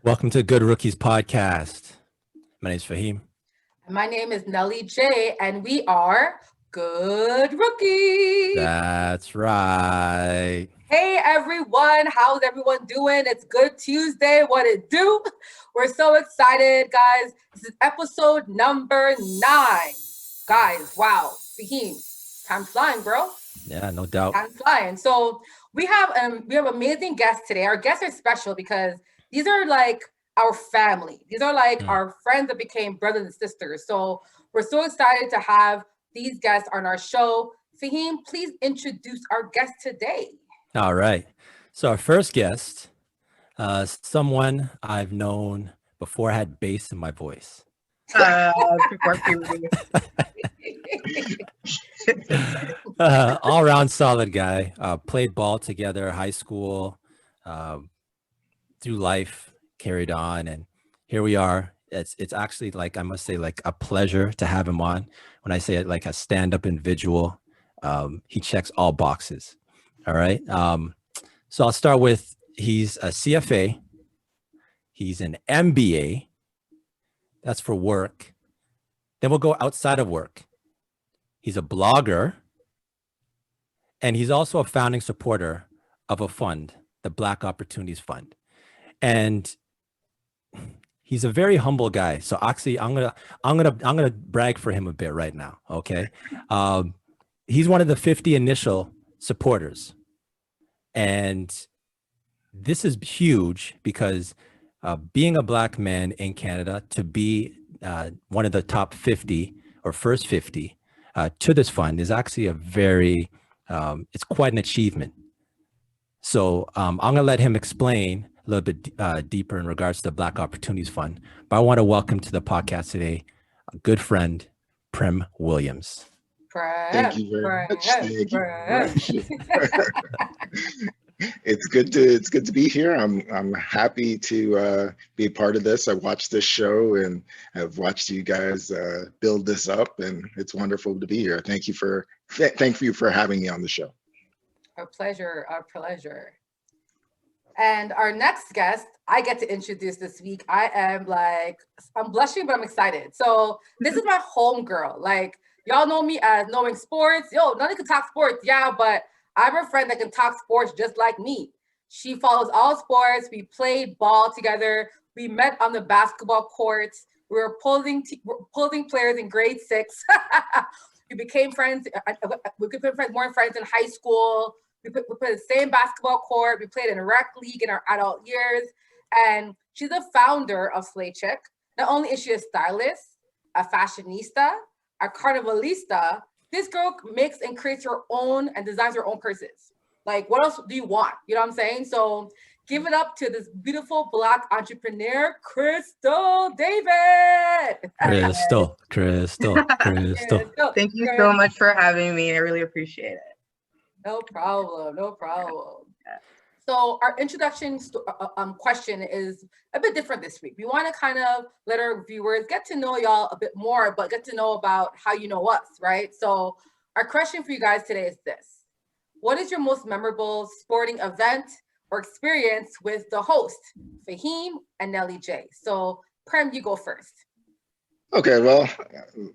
Welcome to Good Rookies Podcast. My name is Faheem. My name is Nelly J, and we are Good Rookies. That's right. Hey everyone, how's everyone doing? It's Good Tuesday. What it do? We're so excited, guys. This is episode number 9. Guys, wow, Faheem, time's flying, bro. Yeah, no doubt. Time's flying. So we have amazing guests today. Our guests are special because these are like our family. These are like our friends that became brothers and sisters. So we're so excited to have these guests on our show. Faheem, please introduce our guest today. All right. So our first guest, someone I've known before I had bass in my voice. Before puberty. All-around solid guy. Played ball together, high school, through life, carried on, and here we are. It's actually, like, I must say, like a pleasure to have him on. When I say it, like a stand-up individual, he checks all boxes. All right. So I'll start with, he's a CFA. He's an MBA. That's for work. Then we'll go outside of work. He's a blogger. And he's also a founding supporter of a fund, the Black Opportunities Fund. And he's a very humble guy. So actually, I'm gonna brag for him a bit right now. Okay. He's one of the 50 initial supporters. And this is huge because being a Black man in Canada, to be one of the top 50 or first 50 to this fund is actually a very, it's quite an achievement. So I'm going to let him explain a little bit deeper in regards to the Black Opportunities Fund. But I want to welcome to the podcast today a good friend, Prem Williams. Thank you very much. Thank you very much. It's good to be here. I'm happy to be a part of this. I watched this show and I've watched you guys build this up, and it's wonderful to be here. Thank you for having me on the show. Our pleasure, our pleasure. And our next guest, I get to introduce this week. I'm blushing, but I'm excited. So this is my home girl. Like, y'all know me as knowing sports. Yo, none can talk sports, yeah, but I have a friend that can talk sports just like me. She follows all sports. We played ball together. We met on the basketball courts. We were opposing players in grade 6. We became friends. We became friends, more friends in high school. We played the same basketball court. We played in a rec league in our adult years. And she's the founder of Slay Chick. Not only is she a stylist, a fashionista, a carnivalista, this girl makes and creates her own and designs her own purses. Like, what else do you want? You know what I'm saying? So give it up to this beautiful Black entrepreneur, Crystal David. Crystal. Thank you so much for having me. I really appreciate it. No problem. So our introduction question is a bit different this week. We want to kind of let our viewers get to know y'all a bit more, but get to know about how you know us, right? So our question for you guys today is this. What is your most memorable sporting event or experience with the host, Faheem and Nelly J? So Prem, you go first. Okay, well,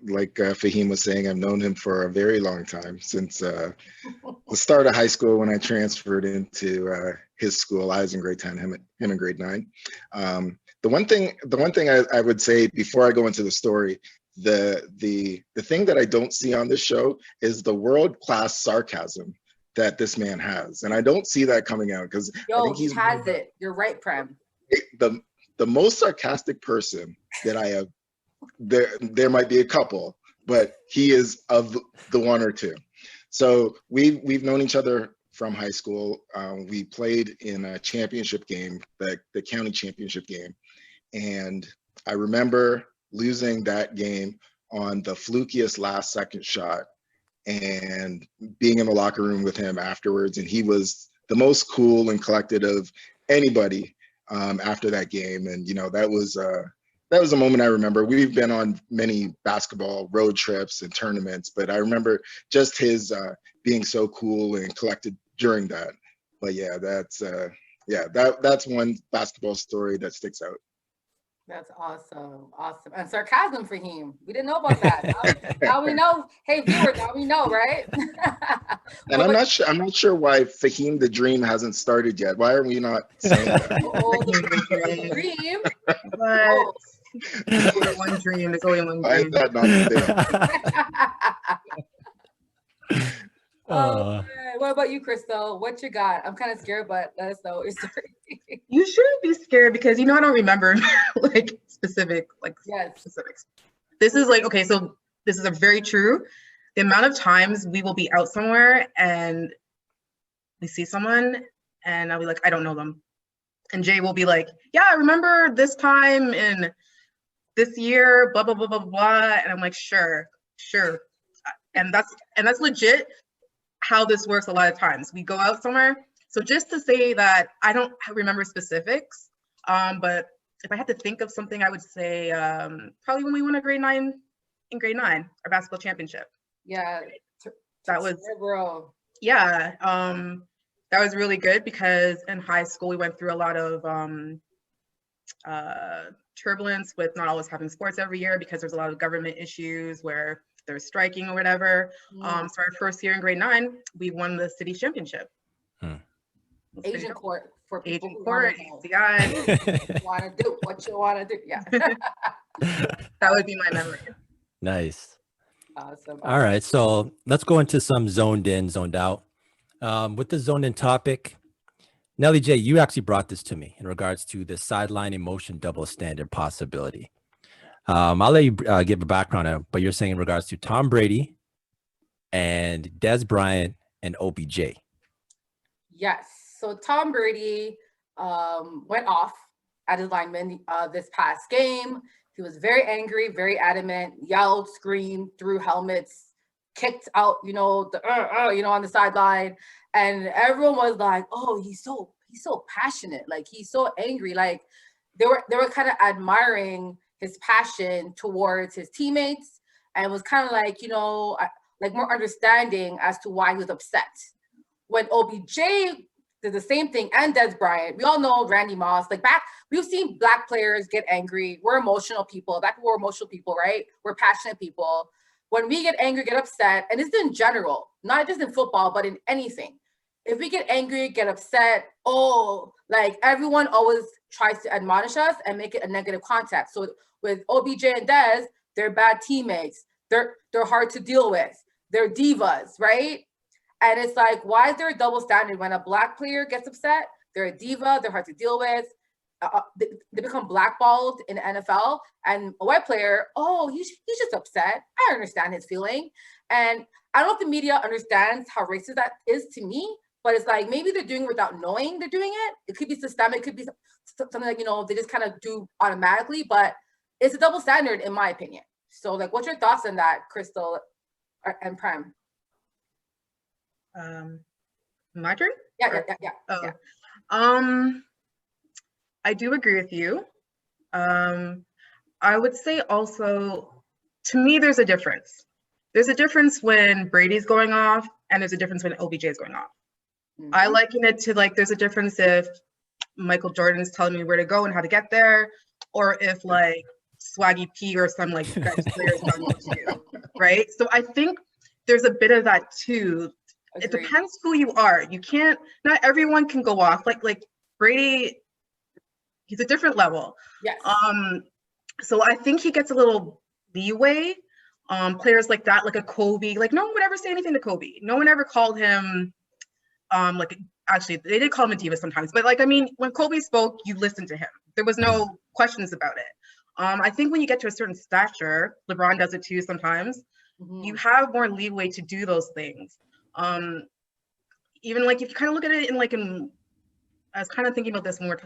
like Faheem was saying, I've known him for a very long time, since the start of high school when I transferred into his school. I was in grade 10, him in grade 9. The one thing I would say before I go into the story, the thing that I don't see on this show is the world-class sarcasm that this man has, and I don't see that coming out because I think he has it. You're right, Prem. The most sarcastic person that I have. There might be a couple, but he is of the one or two. So we've known each other from high school. We played in a championship game, the county championship game, and I remember losing that game on the flukiest last second shot and being in the locker room with him afterwards, and he was the most cool and collected of anybody after that game. And that was a moment I remember. We've been on many basketball road trips and tournaments, but I remember just his being so cool and collected during that. But yeah, that's yeah, that's one basketball story that sticks out. That's awesome. Awesome. And sarcasm for him. We didn't know about that. Now we know. Hey, viewers, now we know, right? And I'm not sure why Faheem the Dream hasn't started yet. Why are we not saying that? Oh, the dream. But there's only one dream. There's only one Why is dream. that not the thing? Oh, what about you, Crystal? What you got? I'm kind of scared, but let us know your story. You shouldn't be scared because I don't remember like specifics. This is like, okay, so this is a very true. The amount of times we will be out somewhere and we see someone and I'll be like, I don't know them. And Jay will be like, yeah, I remember this time in this year, blah, blah, blah, blah, blah. And I'm like, sure. And that's legit how this works a lot of times. We go out somewhere. So just to say that I don't remember specifics, but if I had to think of something, I would say probably when we won in grade 9, our basketball championship. Yeah. That was, bro. yeah. That was really good because in high school, we went through a lot of turbulence with not always having sports every year because there's a lot of government issues where they're striking or whatever. So our first year in grade 9, we won the city championship. Asian court for people Asian who court, want to do what you want to do. Yeah. That would be my memory. Nice. Awesome. All right. So let's go into some zoned in, zoned out. With the zoned in topic, Nelly J, you actually brought this to me in regards to the sideline emotion double standard possibility. I'll let you give a background on it, but you're saying in regards to Tom Brady and Des Bryant and OBJ. Yes. So Tom Brady went off at his lineman this past game. He was very angry, very adamant, yelled, screamed, threw helmets, kicked out, on the sideline. And everyone was like, oh, he's so passionate. Like, he's so angry. Like, they were kind of admiring his passion towards his teammates and was kind of like, like more understanding as to why he was upset. When OBJ did the same thing, and Des Bryant, we all know Randy Moss. We've seen Black players get angry. We're emotional people. We're emotional people, right? We're passionate people. When we get angry, get upset, and this is in general, not just in football, but in anything. If we get angry, get upset, everyone always tries to admonish us and make it a negative context. So with OBJ and Des, they're bad teammates. They're hard to deal with. They're divas, right? And it's like, why is there a double standard when a Black player gets upset? They're a diva. They're hard to deal with. They become blackballed in the NFL. And a white player, oh, he's just upset. I understand his feeling. And I don't know if the media understands how racist that is to me, but it's like maybe they're doing it without knowing they're doing it. It could be systemic. It could be something like, they just kind of do automatically. But it's a double standard, in my opinion. So, what's your thoughts on that, Crystal and Prem? My turn? Yeah. Oh. Yeah. I do agree with you. I would say also, to me, there's a difference. There's a difference when Brady's going off and there's a difference when OBJ is going off. Mm-hmm. I liken it to there's a difference if Michael Jordan's telling me where to go and how to get there, or if Swaggy P or some bench players telling me what to do, right? So I think there's a bit of that too. Agreed. It depends who you are. You can't, not everyone can go off. Like Brady, he's a different level. Yes. So I think he gets a little leeway. Players like that, like a Kobe, no one would ever say anything to Kobe. No one ever called him, actually, they did call him a diva sometimes, but when Kobe spoke, you listened to him. There was no questions about it. I think when you get to a certain stature, LeBron does it too sometimes, you have more leeway to do those things. Even if you kind of look at it I was kind of thinking about this when we're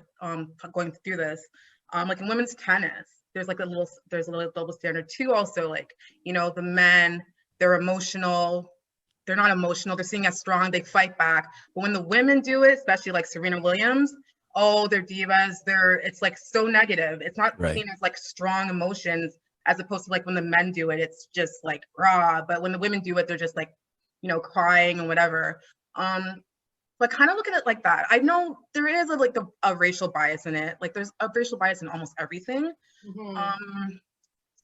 going through this, in women's tennis, there's a little double standard too. Also, the men, they're emotional. They're not emotional. They're seen as strong. They fight back. But when the women do it, especially Serena Williams, oh, they're divas. It's so negative. It's not seen as strong emotions, as opposed to when the men do it, it's just raw. But when the women do it, they're just crying and whatever. But kind of look at it like that. I know there is a racial bias in it. Like there's a racial bias in almost everything.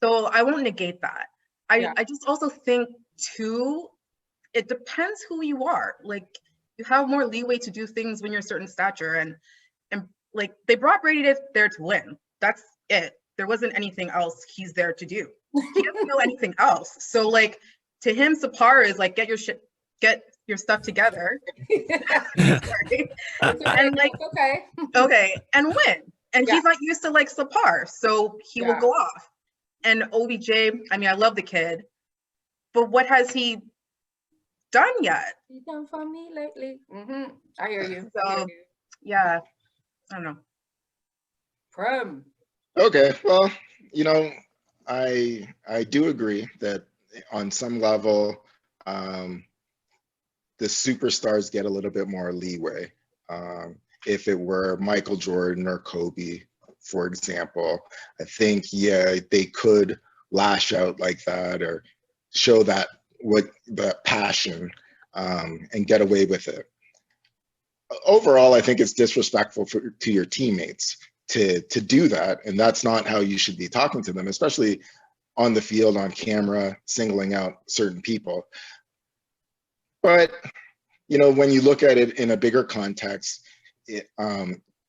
So I won't negate that. I just also think too, it depends who you are. Like you have more leeway to do things when you're a certain stature, and like they brought Brady there to win. That's it. There wasn't anything else he's there to do. He doesn't know anything else. So like to him, Sapar is like get your stuff together. Sorry. And like okay, and win. And he's not used to like Sapar, so he will go off. And OBJ, I mean, I love the kid, but what has he done yet? He's done for me lately. I hear you. So yeah, I don't know. Prim. Okay, well, you know, I do agree that on some level, the superstars get a little bit more leeway. If it were Michael Jordan or Kobe, for example, I think, yeah, they could lash out like that or show that passion and get away with it. Overall, I think it's disrespectful to your teammates to do that, and that's not how you should be talking to them, especially on the field, on camera, singling out certain people. But you know, when you look at it in a bigger context,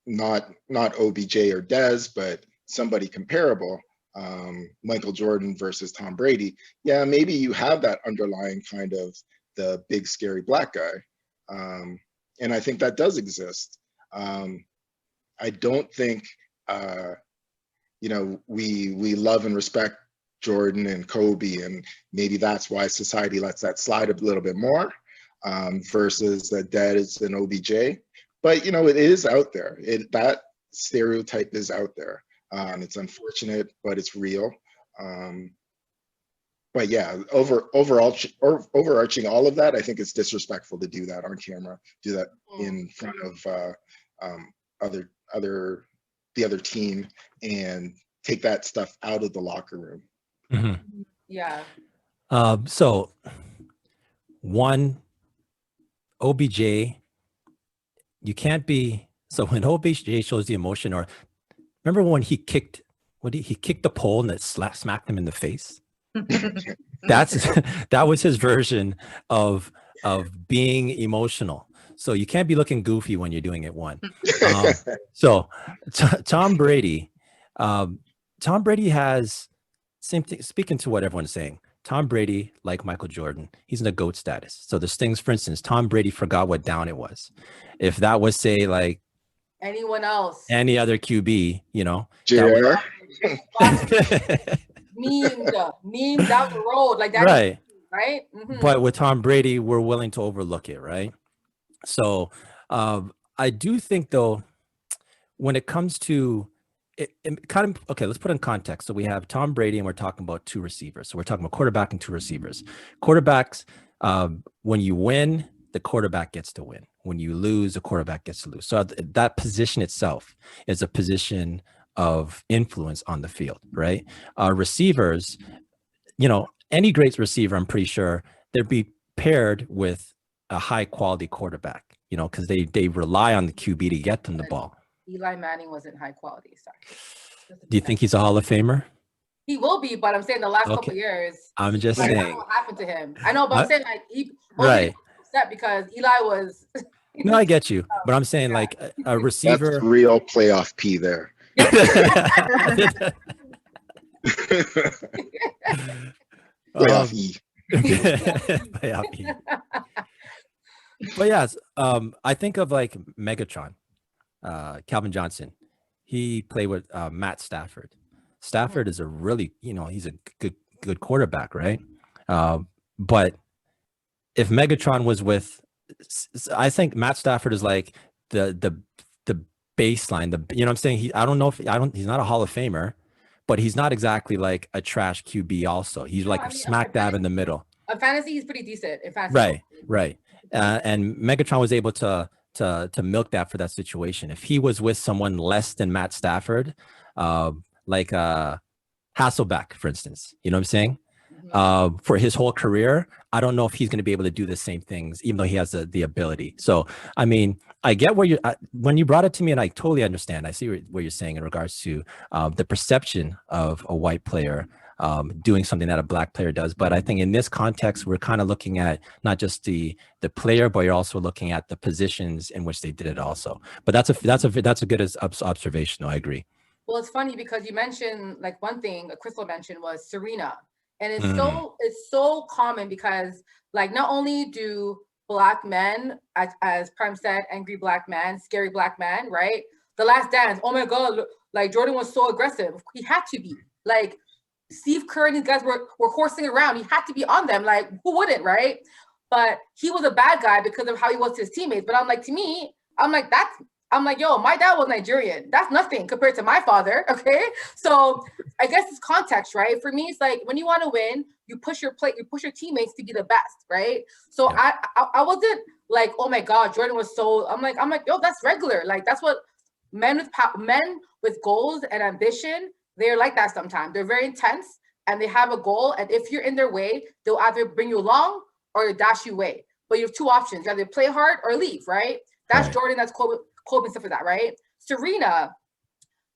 not OBJ or Dez, but somebody comparable, Michael Jordan versus Tom Brady, yeah, maybe you have that underlying kind of the big scary black guy, and I think that does exist. I don't think you know, we love and respect Jordan and Kobe, and maybe that's why society lets that slide a little bit more versus Dez and OBJ. But you know, it is out there. That stereotype is out there. It's unfortunate, but it's real. But yeah, overarching all of that, I think it's disrespectful to do that on camera, do that in front of the other team, and take that stuff out of the locker room. Yeah. So one, OBJ, you can't be, so when OBJ shows the emotion, or remember when he kicked the pole and it smacked him in the face? That was his version of being emotional. So you can't be looking goofy when you're doing it. So Tom Brady has same thing. Speaking to what everyone's saying, Tom Brady, like Michael Jordan, he's in the GOAT status. So there's things, for instance, Tom Brady forgot what down it was. If that was, say, like anyone else, any other QB, you know, memes down the road like that, right? Right. But with Tom Brady, we're willing to overlook it, right? So I do think, though, when it comes to it kind of, okay, let's put in context. So we have Tom Brady and we're talking about two receivers. So we're talking about quarterback and two receivers. Quarterbacks, when you win, the quarterback gets to win. When you lose, the quarterback gets to lose. So that position itself is a position of influence on the field, right? Receivers, you know, any great receiver, I'm pretty sure they'd be paired with a high quality quarterback, you know, because they rely on the QB to get them the ball. Eli Manning wasn't high quality. Sorry. Do you think he's a Hall of Famer? He will be, but I'm saying the last couple of years. I'm just saying. What happened to him? I know, but I'm saying like he right. upset because Eli was. No, I get you, but I'm saying like a receiver. That's real playoff P there. Playoff E. Playoff E. But yes, I think of like Megatron. Calvin Johnson, he played with Matt Stafford. Stafford is a really, you know, he's a good quarterback, right? But if Megatron was with, I think Matt Stafford is like the baseline. You know what I'm saying? He's not a Hall of Famer, but he's not exactly like a trash QB. Also, he's smack dab in the middle. On fantasy, he's pretty decent. In fantasy, right. And Megatron was able to milk that for that situation. If he was with someone less than Matt Stafford, like Hasselbeck, for instance, you know what I'm saying? For his whole career. I don't know if he's going to be able to do the same things, even though he has the ability. So, I mean, I get where you when you brought it to me, and I totally understand. I see what you're saying in regards to the perception of a white player doing something that a black player does. But I think in this context, we're kind of looking at not just the player, but you're also looking at the positions in which they did it also. But that's a good observation. I agree. Well, it's funny because you mentioned like one thing Crystal mentioned was Serena. And it's so common because like not only do black men, as Prime said, angry black man, scary black man, right? The Last Dance, oh my God, like Jordan was so aggressive. He had to be. Like Steve Kerr and these guys were horsing around. He had to be on them. Like who wouldn't, right? But he was a bad guy because of how he was to his teammates. But I'm like, to me, I'm like, yo, my dad was Nigerian. That's nothing compared to my father. Okay. So I guess it's context, right? For me, it's like when you want to win, you push your teammates to be the best, right? So yeah. I wasn't like, oh my God, Jordan was so, I'm like, yo, that's regular. Like that's what men with goals and ambition, they're like that sometimes. They're very intense and they have a goal. And if you're in their way, they'll either bring you along or dash you away. But you have two options. You either play hard or leave, right? That's right. Jordan, that's Kobe and stuff like that, right? Serena,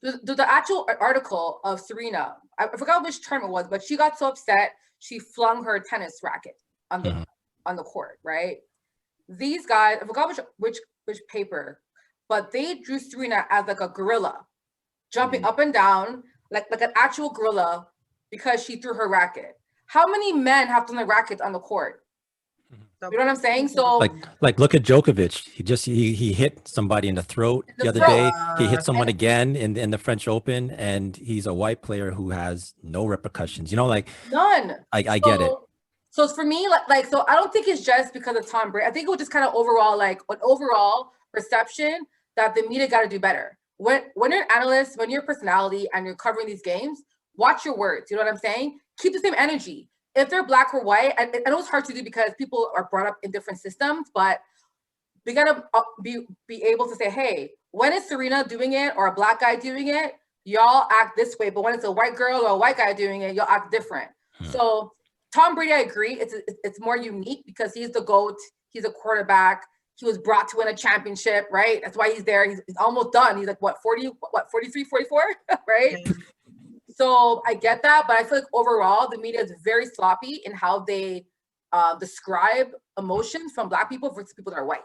the actual article of Serena, I forgot which term it was, but she got so upset, she flung her tennis racket on the court, right? These guys, I forgot which paper, but they drew Serena as like a gorilla, jumping up and down, like an actual gorilla, because she threw her racket. How many men have thrown their rackets on the court? You know what I'm saying? So like look at Djokovic. He hit somebody in the throat the other day. He hit someone again in the French Open, and he's a white player who has no repercussions. You know, like none. I get it. So for me, like so I don't think it's just because of Tom Brady. I think it was just kind of overall, like an overall perception that the media got to do better. When you're an analyst, when you're a personality and you're covering these games, watch your words. You know what I'm saying? Keep the same energy. If they're black or white, I know it's hard to do because people are brought up in different systems, but we gotta be able to say, hey, when is Serena doing it or a black guy doing it, y'all act this way. But when it's a white girl or a white guy doing it, y'all act different. So Tom Brady, I agree, it's more unique because he's the GOAT, he's a quarterback, he was brought to win a championship, right? That's why he's there. He's almost done. He's like, 43, 44, right? So I get that, but I feel like overall the media is very sloppy in how they describe emotions from black people versus people that are white.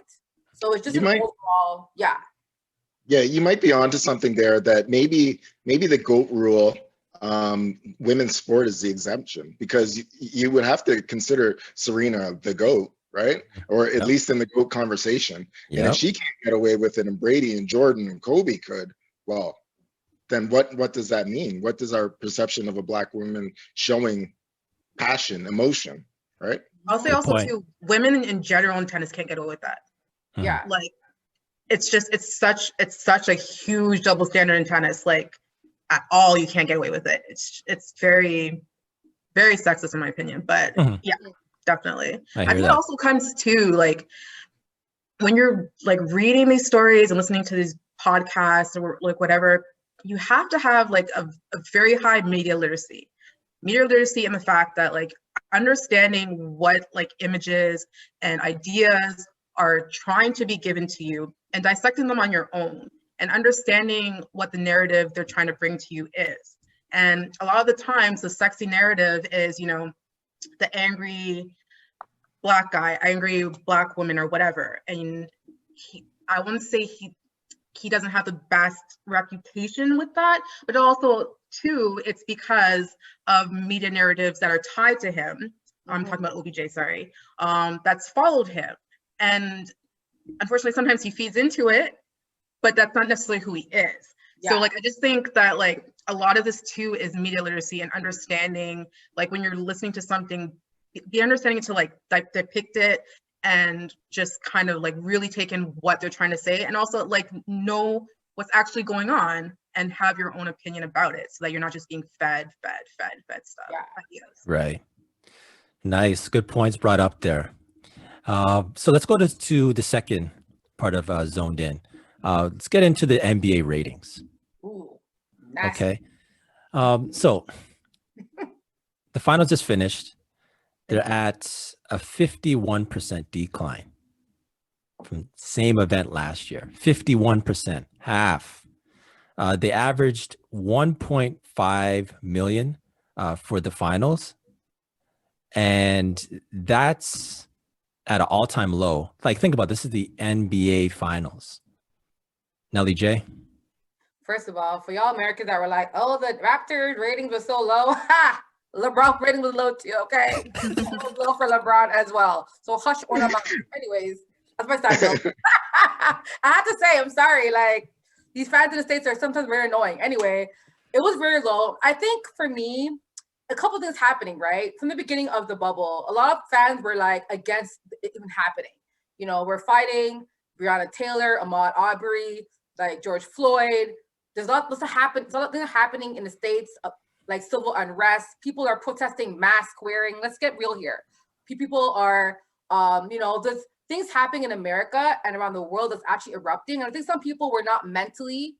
So it's just overall, yeah. Yeah, you might be onto something there that maybe the GOAT rule, women's sport is the exemption because you would have to consider Serena the GOAT, right? Or at least in the GOAT conversation. Yep. And if she can't get away with it and Brady and Jordan and Kobe could, well, then what does that mean? What does our perception of a black woman showing passion, emotion, right? I'll say also too, women in general in tennis can't get away with that. Yeah. Like it's such a huge double standard in tennis. Like at all, you can't get away with it. It's very, very sexist in my opinion. But yeah, definitely. I think it also comes to like when you're like reading these stories and listening to these podcasts or like whatever, you have to have like a very high media literacy in the fact that like understanding what like images and ideas are trying to be given to you and dissecting them on your own and understanding what the narrative they're trying to bring to you is. And a lot of the times the sexy narrative is, you know, the angry black guy, angry black woman or whatever. And I wouldn't say he doesn't have the best reputation with that, but also too, it's because of media narratives that are tied to him. I'm talking about OBJ, sorry, that's followed him. And unfortunately, sometimes he feeds into it, but that's not necessarily who he is. Yeah. So like, I just think that like a lot of this too is media literacy and understanding, like when you're listening to something, the understanding to like depict it and just kind of like really take in what they're trying to say and also like know what's actually going on and have your own opinion about it so that you're not just being fed stuff. Yeah. Right. Nice. Good points brought up there. So let's go to the second part of Zoned In. Let's get into the NBA ratings. Ooh, nasty. Okay. So the finals just finished. They're at a 51% decline from same event last year. 51%, half. They averaged 1.5 million for the finals, and that's at an all-time low. Like, think about this is the NBA finals. Nelly J. First of all, for y'all Americans that were like, oh, the Raptors ratings were so low, ha! LeBron rating was low too, okay? It was low for LeBron as well. So hush on them. Anyways, that's my side note. I have to say, I'm sorry. Like, these fans in the States are sometimes very annoying. Anyway, it was very low. I think for me, a couple things happening, right? From the beginning of the bubble, a lot of fans were like against it even happening. You know, we're fighting Breonna Taylor, Ahmaud Arbery, like George Floyd. There's a lot happening in the States, like civil unrest. People are protesting mask wearing. Let's get real here. People are, there's things happening in America and around the world that's actually erupting. And I think some people were not mentally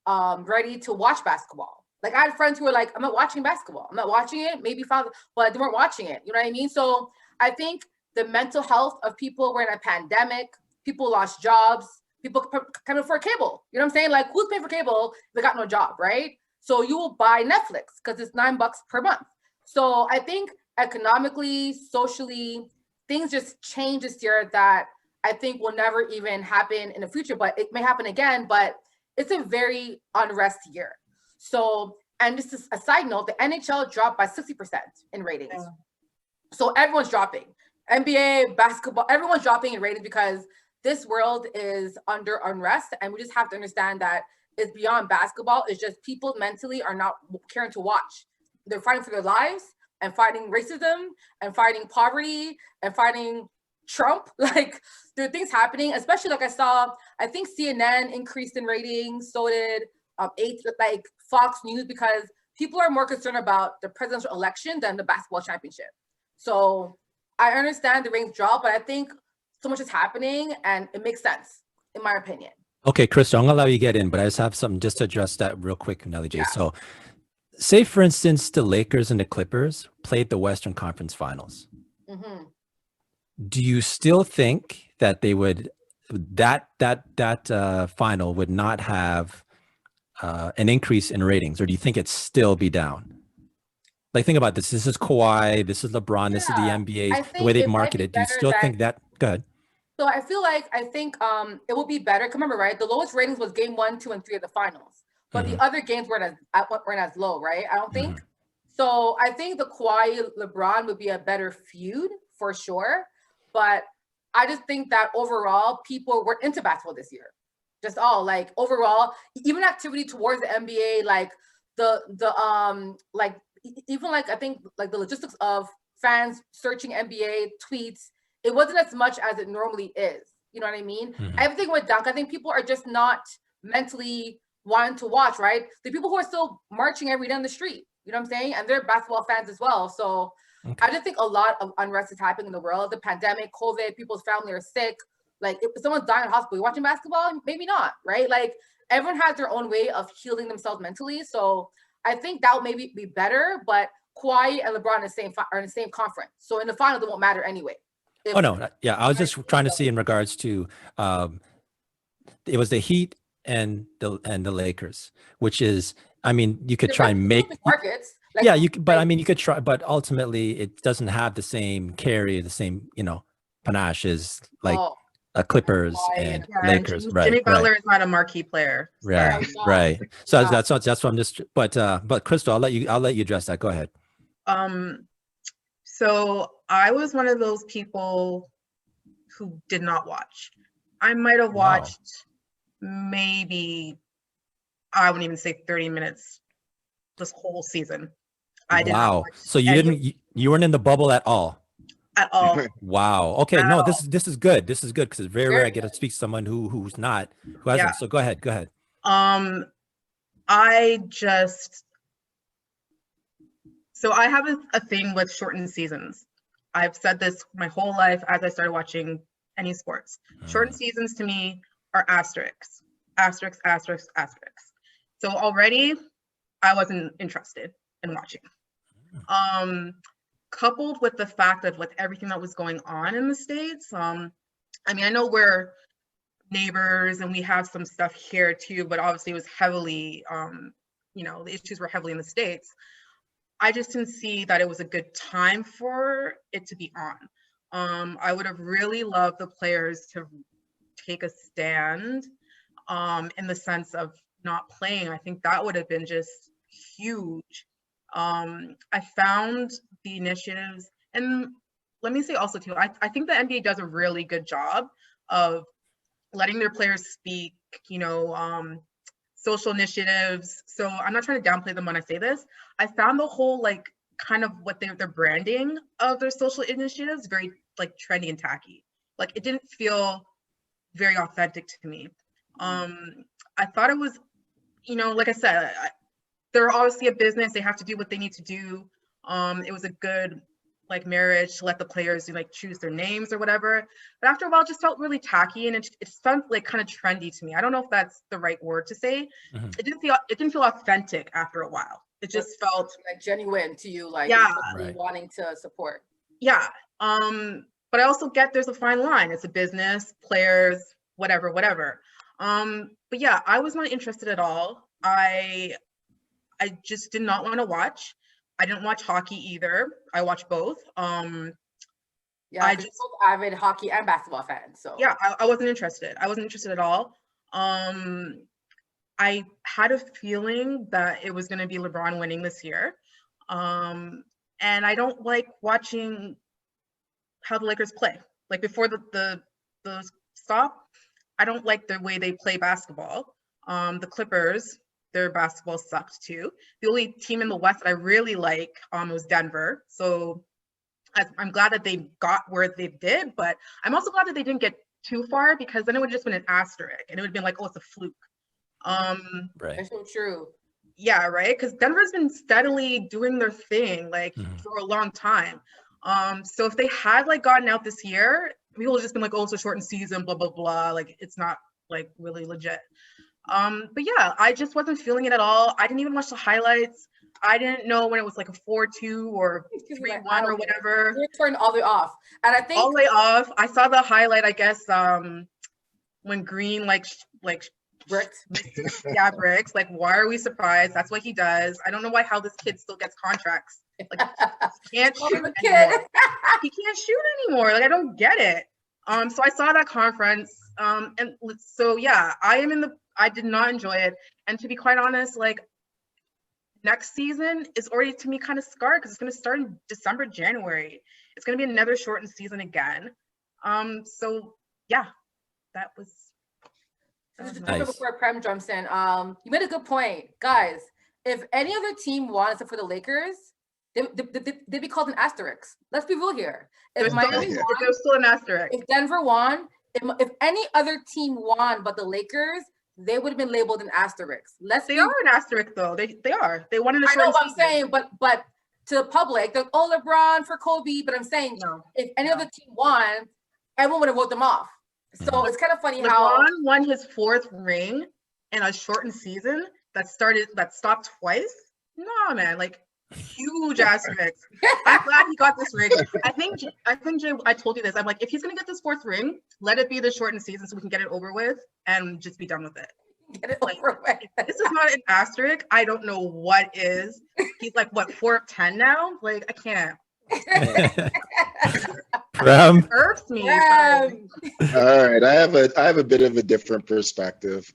ready to watch basketball. Like, I had friends who were like, I'm not watching basketball. I'm not watching it. Maybe but they weren't watching it. You know what I mean? So I think the mental health of people, we're in a pandemic, people lost jobs, people can afford cable. You know what I'm saying? Like, who's paying for cable if they got no job, right? So you will buy Netflix because it's $9 per month. So I think economically, socially, things just changed this year that I think will never even happen in the future, but it may happen again, but it's a very unrest year. So, and just a side note, the NHL dropped by 60% in ratings. Yeah. So everyone's dropping. NBA, basketball, everyone's dropping in ratings because this world is under unrest, and we just have to understand that it's beyond basketball. It's just people mentally are not caring to watch. They're fighting for their lives and fighting racism and fighting poverty and fighting Trump. Like, there are things happening, especially like I think CNN increased in ratings. So did Fox News, because people are more concerned about the presidential election than the basketball championship. So I understand the ratings drop, but I think so much is happening and it makes sense, in my opinion. Okay, Crystal, I'm gonna allow you to get in, but I just have something just to address that real quick, Nelly J. Yeah. So say, for instance, the Lakers and the Clippers played the Western Conference Finals. Mm-hmm. Do you still think that they would, that final would not have an increase in ratings, or do you think it'd still be down? Like, think about this. This is Kawhi. This is LeBron. Yeah, this is the NBA. The way they market it. Do you still think that? Go ahead. So I think it will be better. Remember, right? The lowest ratings was game 1, 2, and 3 of the finals, but the other games weren't as low, right? I don't think. So I think the Kawhi LeBron would be a better feud for sure, but I just think that overall people were into basketball this year. Just all like overall, even activity towards the NBA, like I think like the logistics of fans searching NBA tweets, it wasn't as much as it normally is. You know what I mean? Everything went down. I think people are just not mentally wanting to watch, right? The people who are still marching every day on the street, you know what I'm saying? And they're basketball fans as well. So I just think a lot of unrest is happening in the world. The pandemic, COVID, people's family are sick. Like, if someone's dying in hospital, you're watching basketball? Maybe not, right? Like, everyone has their own way of healing themselves mentally. So I think that would maybe be better, but Kawhi and LeBron are in the same conference. So in the final, it won't matter anyway. Oh, no. Yeah, I was just trying to see in regards to, it was the Heat and the Lakers, which is, I mean, you could try and make markets. Like, yeah, you could, but I mean, you could try, but ultimately it doesn't have the same carry, the same, panache as like Clippers and Lakers. And right. Jimmy Butler is not a marquee player. Right. Right. So that's what I'm just, but Crystal, I'll let you address that. Go ahead. So I was one of those people who did not watch. I might have watched maybe, I wouldn't even say 30 minutes this whole season. I did not watch. So you weren't in the bubble at all? At all. Wow. Okay. No, this is good. This is good because it's very rare I get to speak to someone who hasn't. Yeah. So go ahead. So I have a thing with shortened seasons. I've said this my whole life as I started watching any sports. Shortened seasons to me are asterisks. So already I wasn't interested in watching. Coupled with the fact of like everything that was going on in the States. I mean, I know we're neighbors and we have some stuff here too, but obviously it was heavily, the issues were heavily in the States. I just didn't see that it was a good time for it to be on. I would have really loved the players to take a stand in the sense of not playing. I think that would have been just huge. I found the initiatives, and let me say also too, I think the NBA does a really good job of letting their players speak, social initiatives. So I'm not trying to downplay them when I say this. I found the whole like kind of what their branding of their social initiatives very like trendy and tacky. Like it didn't feel very authentic to me. I thought it was, like I said, they're obviously a business. They have to do what they need to do. It was a good like marriage to let the players like choose their names or whatever. But after a while, it just felt really tacky and it felt like kind of trendy to me. I don't know if that's the right word to say. Mm-hmm. It didn't feel authentic after a while. It just felt like genuine to you, like right. wanting to support. Yeah. But I also get there's a fine line. It's a business, players, whatever. But yeah, I was not interested at all. I just did not want to watch. I didn't watch hockey either. I watched both. Yeah, I just both avid hockey and basketball fans. So yeah, I wasn't interested. I wasn't interested at all. I had a feeling that it was going to be LeBron winning this year. And I don't like watching how the Lakers play. Like before the stop, I don't like the way they play basketball. The Clippers, their basketball sucked too. The only team in the West that I really like was Denver. So I'm glad that they got where they did, but I'm also glad that they didn't get too far because then it would have just been an asterisk and it would have been like, oh, it's a fluke. Right. That's so true. Yeah, right. Because Denver's been steadily doing their thing like for a long time. So if they had like gotten out this year, people would have just been like, oh, it's a shortened season, blah blah blah. Like it's not like really legit. But yeah, I just wasn't feeling it at all. I didn't even watch the highlights. I didn't know when it was like a 4-2 or 3-1 or whatever. You turned all the way off. And I think all the way off. I saw the highlight, I guess, when Green like bricks. Yeah, bricks. Like, why are we surprised? That's what he does. I don't know how this kid still gets contracts. Like he can't shoot anymore. He can't shoot anymore. Like I don't get it. So I saw that conference. And so yeah, I did not enjoy it. And to be quite honest, like next season is already to me kind of scarred because it's going to start in December, January. It's going to be another shortened season again. So yeah, that was nice. Before Prem jumps in. You made a good point, guys. If any other team won except for the Lakers, they'd be called an asterisk. Let's be real here. If Miami won, there's still an asterisk. If Denver won, if any other team won but the Lakers, they would have been labeled an asterisk. They are an asterisk though. They are. They won in a short season. I know what I'm saying, but to the public, they're oh LeBron for Kobe. But I'm saying if any other team won, everyone would have voted them off. So it's kind of funny how LeBron won his 4th ring in a shortened season that stopped twice. No, man, like huge asterisk. I'm glad he got this ring. I think Jay, I told you this. I'm like, if he's gonna get this 4th ring, let it be the shortened season so we can get it over with and just be done with it. Get it over with. This is not an asterisk. I don't know what is. He's like what 4 of 10 now? Like I can't. Irks me. All right, I have a bit of a different perspective.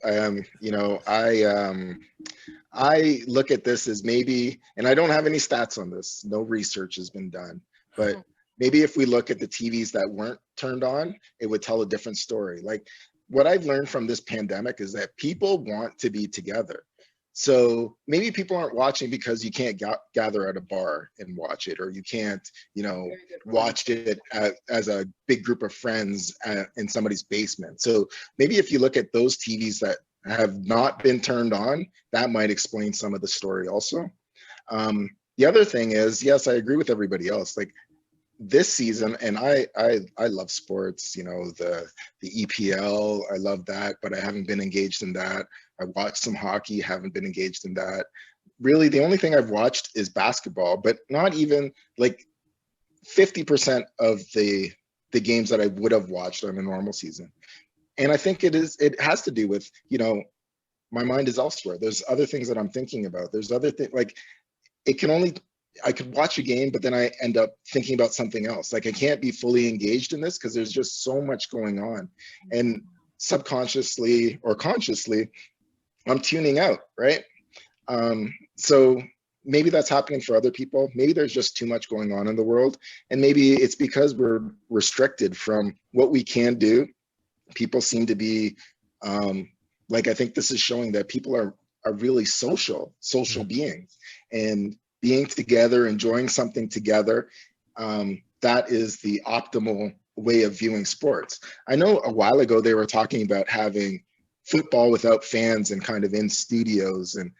I look at this as maybe, and I don't have any stats on this. No research has been done, but maybe if we look at the TVs that weren't turned on, it would tell a different story. Like what I've learned from this pandemic is that people want to be together. So maybe people aren't watching because you can't gather at a bar and watch it, or you can't, watch it as a big group of friends in somebody's basement. So maybe if you look at those TVs that have not been turned on, that might explain some of the story also. The other thing is, yes, I agree with everybody else. Like this season, and I love sports, the EPL, I love that, but I haven't been engaged in that. I watched some hockey, haven't been engaged in that. really the only thing I've watched is basketball, but not even like 50% of the games that I would have watched on a normal season. And I think it has to do with, my mind is elsewhere. There's other things that I'm thinking about. There's other things, like I could watch a game, but then I end up thinking about something else. Like I can't be fully engaged in this because there's just so much going on. And subconsciously or consciously, I'm tuning out, right? So maybe that's happening for other people. Maybe there's just too much going on in the world. And maybe it's because we're restricted from what we can do. People seem to be, I think this is showing that people are really social beings, and being together, enjoying something together. That is the optimal way of viewing sports. I know a while ago they were talking about having football without fans and kind of in studios, and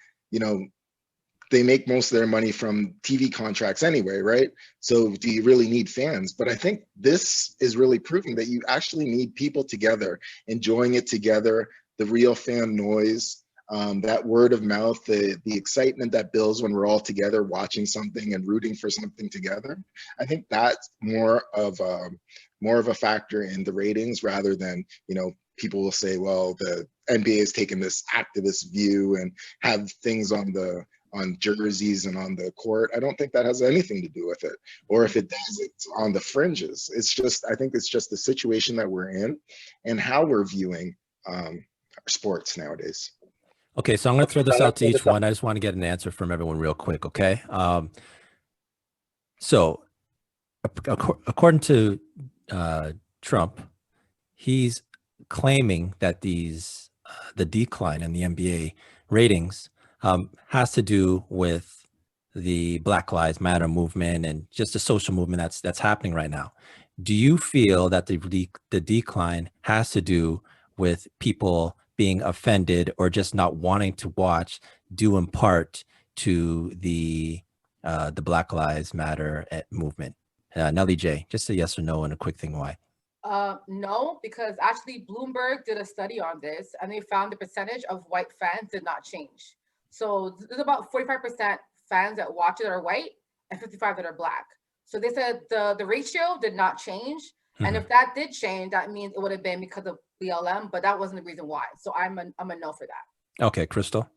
they make most of their money from TV contracts anyway, right? So do you really need fans? But I think this is really proving that you actually need people together, enjoying it together, the real fan noise, that word of mouth, the excitement that builds when we're all together watching something and rooting for something together. I think that's more of a factor in the ratings, rather than, people will say, well, the NBA has taken this activist view and have things on jerseys and on the court. I don't think that has anything to do with it. Or if it does, it's on the fringes. I think it's just the situation that we're in and how we're viewing sports nowadays. Okay, so I'm going to throw this out to each one. I just want to get an answer from everyone real quick, okay? So according to Trump, he's claiming that the decline in the NBA ratings has to do with the Black Lives Matter movement and just the social movement that's happening right now. Do you feel that the decline has to do with people being offended or just not wanting to watch, due in part to the Black Lives Matter movement? Nelly J, just a yes or no and a quick thing why. No, because actually Bloomberg did a study on this and they found the percentage of white fans did not change. So there's about 45% fans that watch it are white and 55 that are black. So they said the ratio did not change. Mm-hmm. And if that did change, that means it would have been because of BLM, but that wasn't the reason why. So I'm a no for that. Okay, Crystal?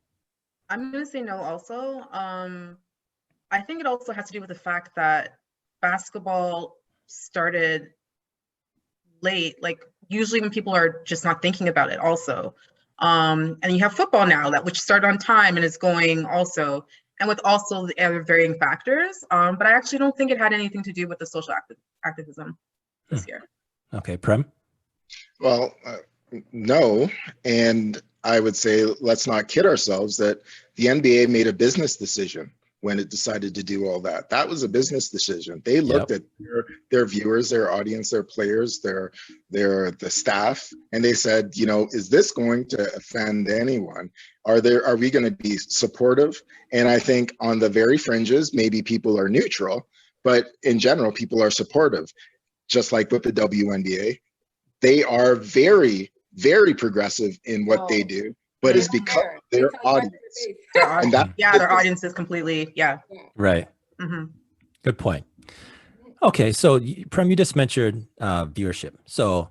I'm going to say no also. I think it also has to do with the fact that basketball started late, like usually when people are just not thinking about it also. And you have football now which started on time and is going also, and with also the other varying factors. But I actually don't think it had anything to do with the social activism this year. Okay, Prem? Well, no. And I would say, let's not kid ourselves that the NBA made a business decision when it decided to do all that. That was a business decision. They looked at their viewers, their audience, their players, the staff, and they said, is this going to offend anyone? Are we going to be supportive? And I think on the very fringes, maybe people are neutral, but in general, people are supportive. Just like with the WNBA, they are very, very progressive in what they do. But it's because of their audience. Their audience is completely, Right. Mm-hmm. Good point. Okay, so Prem, you just mentioned viewership. So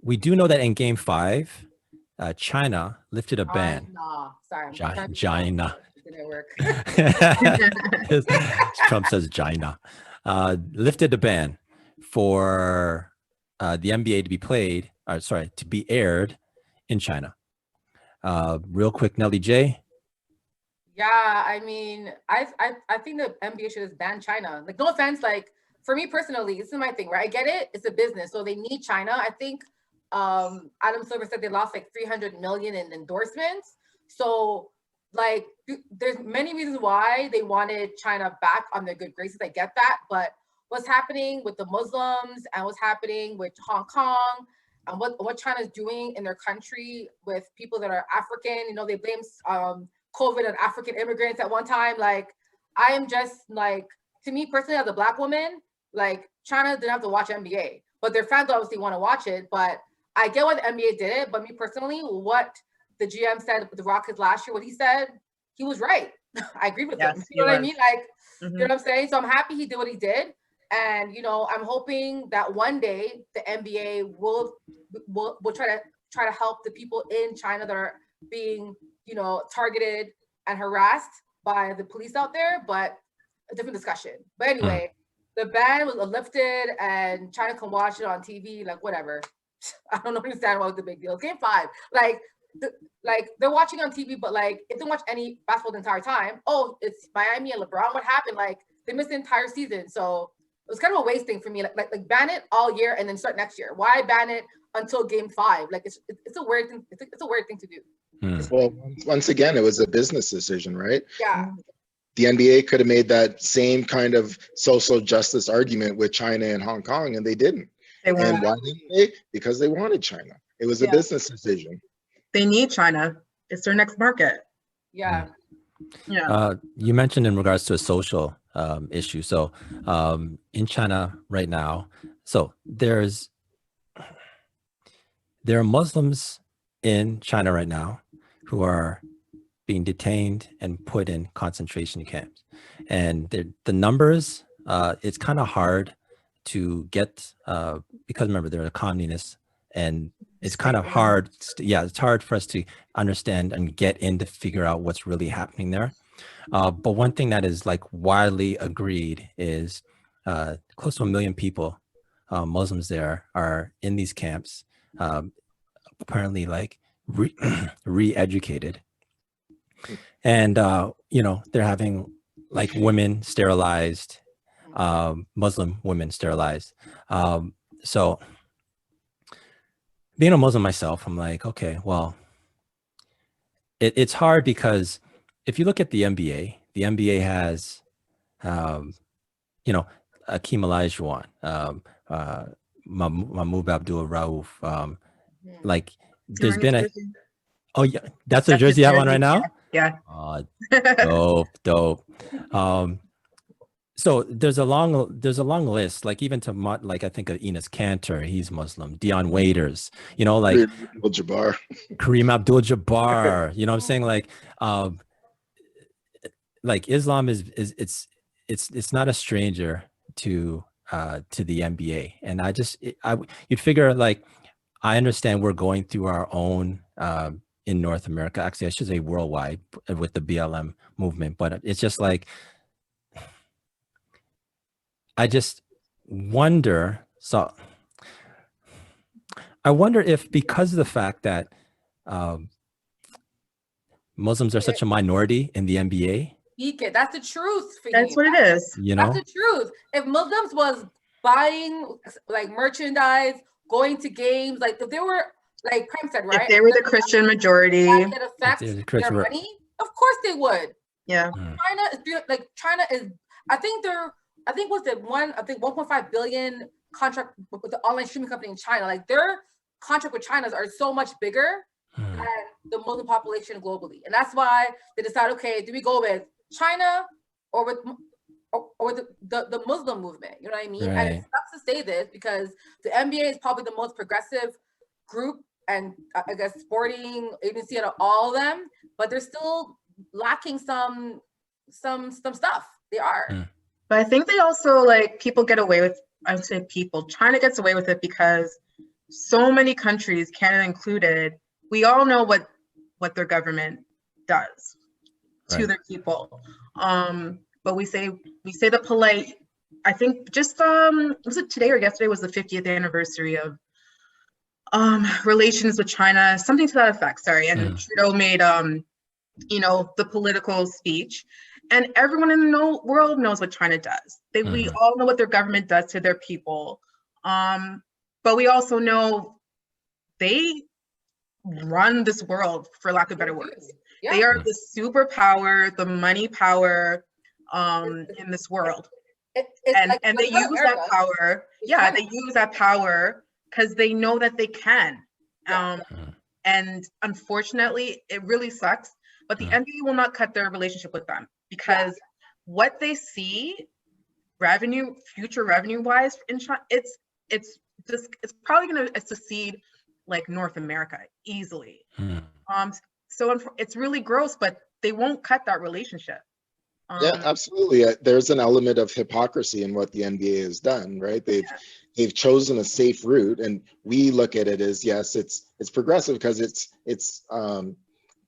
we do know that in Game 5, China lifted a ban. China. Didn't work. Trump says China. Lifted a ban for the NBA to be aired in China. Real quick, Nelly J. Yeah, I mean, I think the NBA should just ban China. Like, no offense, like for me personally, this is my thing, right? I get it, it's a business, so they need China. I think Adam Silver said they lost like 300 million in endorsements. So like, there's many reasons why they wanted China back on their good graces. I get that, but what's happening with the Muslims and what's happening with Hong Kong and what China's doing in their country with people that are African, they blame COVID on African immigrants at one time. Like, I am just like, to me personally, as a Black woman, like China didn't have to watch NBA, but their fans obviously want to watch it. But I get why the NBA did it. But me personally, what the GM said with the Rockets last year, what he said, he was right. I agree with Yes, him. he You know what I was. mean? Like, you Mhm. know what I'm saying? So I'm happy he did what he did. And I'm hoping that one day the NBA will try to help the people in China that are being, targeted and harassed by the police out there, but a different discussion. But anyway, the ban was lifted and China can watch it on TV, like whatever. I don't understand what was the big deal. Game 5. Like they're watching on TV, but like if they watch any basketball the entire time, oh, it's Miami and LeBron. What happened? Like they missed the entire season, so it was kind of a waste thing for me. Like ban it all year and then start next year. Why ban it until Game 5? Like it's a weird thing. It's a weird thing to do. Well, once again, it was a business decision, right? Yeah. The NBA could have made that same kind of social justice argument with China and Hong Kong, and they didn't. They won't. And why didn't they? Because they wanted China. It was a business decision. They need China. It's their next market. Yeah. Yeah. You mentioned in regards to a social issue. So in China right now, so there are Muslims in China right now who are being detained and put in concentration camps. And the numbers, it's kind of hard to get, because remember, they're a communist, and it's kind of hard. It's hard for us to understand and get in to figure out what's really happening there. But one thing that is like widely agreed is close to 1 million people, Muslims there, are in these camps, apparently like re-educated. And, they're having like women sterilized, Muslim women sterilized. So being a Muslim myself, I'm like, okay, well, it's hard because if you look at the NBA has, Akeem Olajuwon, Mahmoud Abdul Rauf, like there's been oh yeah, that's the jersey you have on right now? Yeah. Dope. So there's a long list, like even to like I think of Enes Kanter, he's Muslim. Dion Waiters, like Jabbar. Kareem Abdul-Jabbar. You know what I'm saying? Like Islam is it's not a stranger to the NBA, and you'd figure, like, I understand we're going through our own in North America, actually I should say worldwide, with the BLM movement, but it's just like I just wonder. So I wonder if, because of the fact that Muslims are such a minority in the NBA. Speak it. That's the truth. That's what it is. That's the truth. If Muslims was buying like merchandise, going to games, like if they were, like Prem said, right? If they were the Christian majority, that affects their money. Of course they would. Yeah. China is. I think 1.5 billion contract with the online streaming company in China. Like their contract with China are so much bigger than the Muslim population globally, and that's why they decide, okay, do we go with China or with the Muslim movement? You know what I mean? Right. And it sucks to say this because the NBA is probably the most progressive group and I guess sporting agency out of all of them, but they're still lacking some stuff. They are. But I think they also, like, people get away with, I would say people, China gets away with it because so many countries, Canada included, we all know what their government does to their people. But we say the polite, I think just was it today or yesterday was the 50th anniversary of relations with China, something to that effect, sorry. And Trudeau made the political speech. And everyone in the world knows what China does. We all know what their government does to their people. But we also know they run this world, for lack of better words. Yeah. They are the superpower, the money power in this world. And they use that power. Yeah, they use that power because they know that they can. And unfortunately, it really sucks. But the NBA will not cut their relationship with them because what they see future revenue wise in China, it's probably going to succeed like North America easily. So it's really gross, but they won't cut that relationship. Yeah, absolutely. There's an element of hypocrisy in what the NBA has done, right? They've chosen a safe route, and we look at it as, yes, it's progressive because it's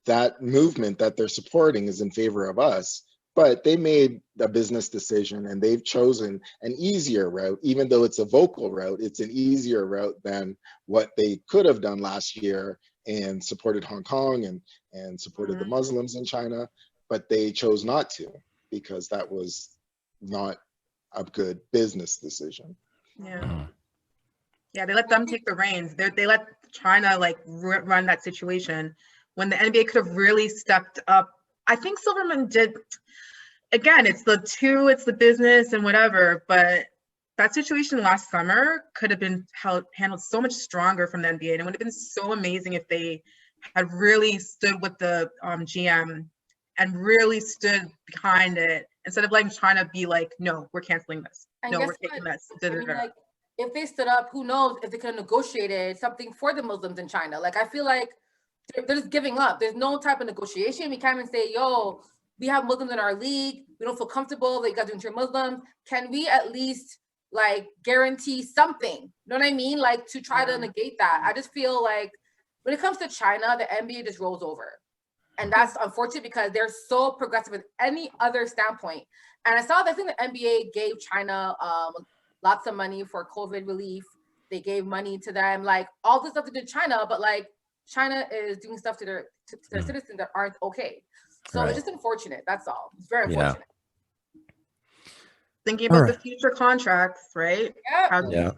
that movement that they're supporting is in favor of us. But they made a business decision, and they've chosen an easier route. Even though it's a vocal route, it's an easier route than what they could have done last year and supported Hong Kong and supported the Muslims in China, but they chose not to, because that was not a good business decision. Yeah. Yeah, they let them take the reins. They let China like run that situation when the NBA could have really stepped up. I think Silverman did. Again, it's the business and whatever, but that situation last summer could have been handled so much stronger from the NBA, and it would have been so amazing if they had really stood with the GM and really stood behind it instead of letting China be like, no, we're canceling this. And no, we're taking this. I mean, like, if they stood up, who knows if they could have negotiated something for the Muslims in China. Like, I feel like they're just giving up. There's no type of negotiation. We can't even say, yo, we have Muslims in our league. We don't feel comfortable that you guys are doing Muslims. Can we at least like guarantee something? You know what I mean? Like, to try to negate that. I just feel like when it comes to China, the NBA just rolls over. And that's unfortunate because they're so progressive with any other standpoint. And I saw that I think the NBA gave China lots of money for COVID relief. They gave money to them, like all this stuff to do with China, but like China is doing stuff to their citizens that aren't okay. So it's just unfortunate. That's all. It's very unfortunate. Thinking about the future contracts, right? How they're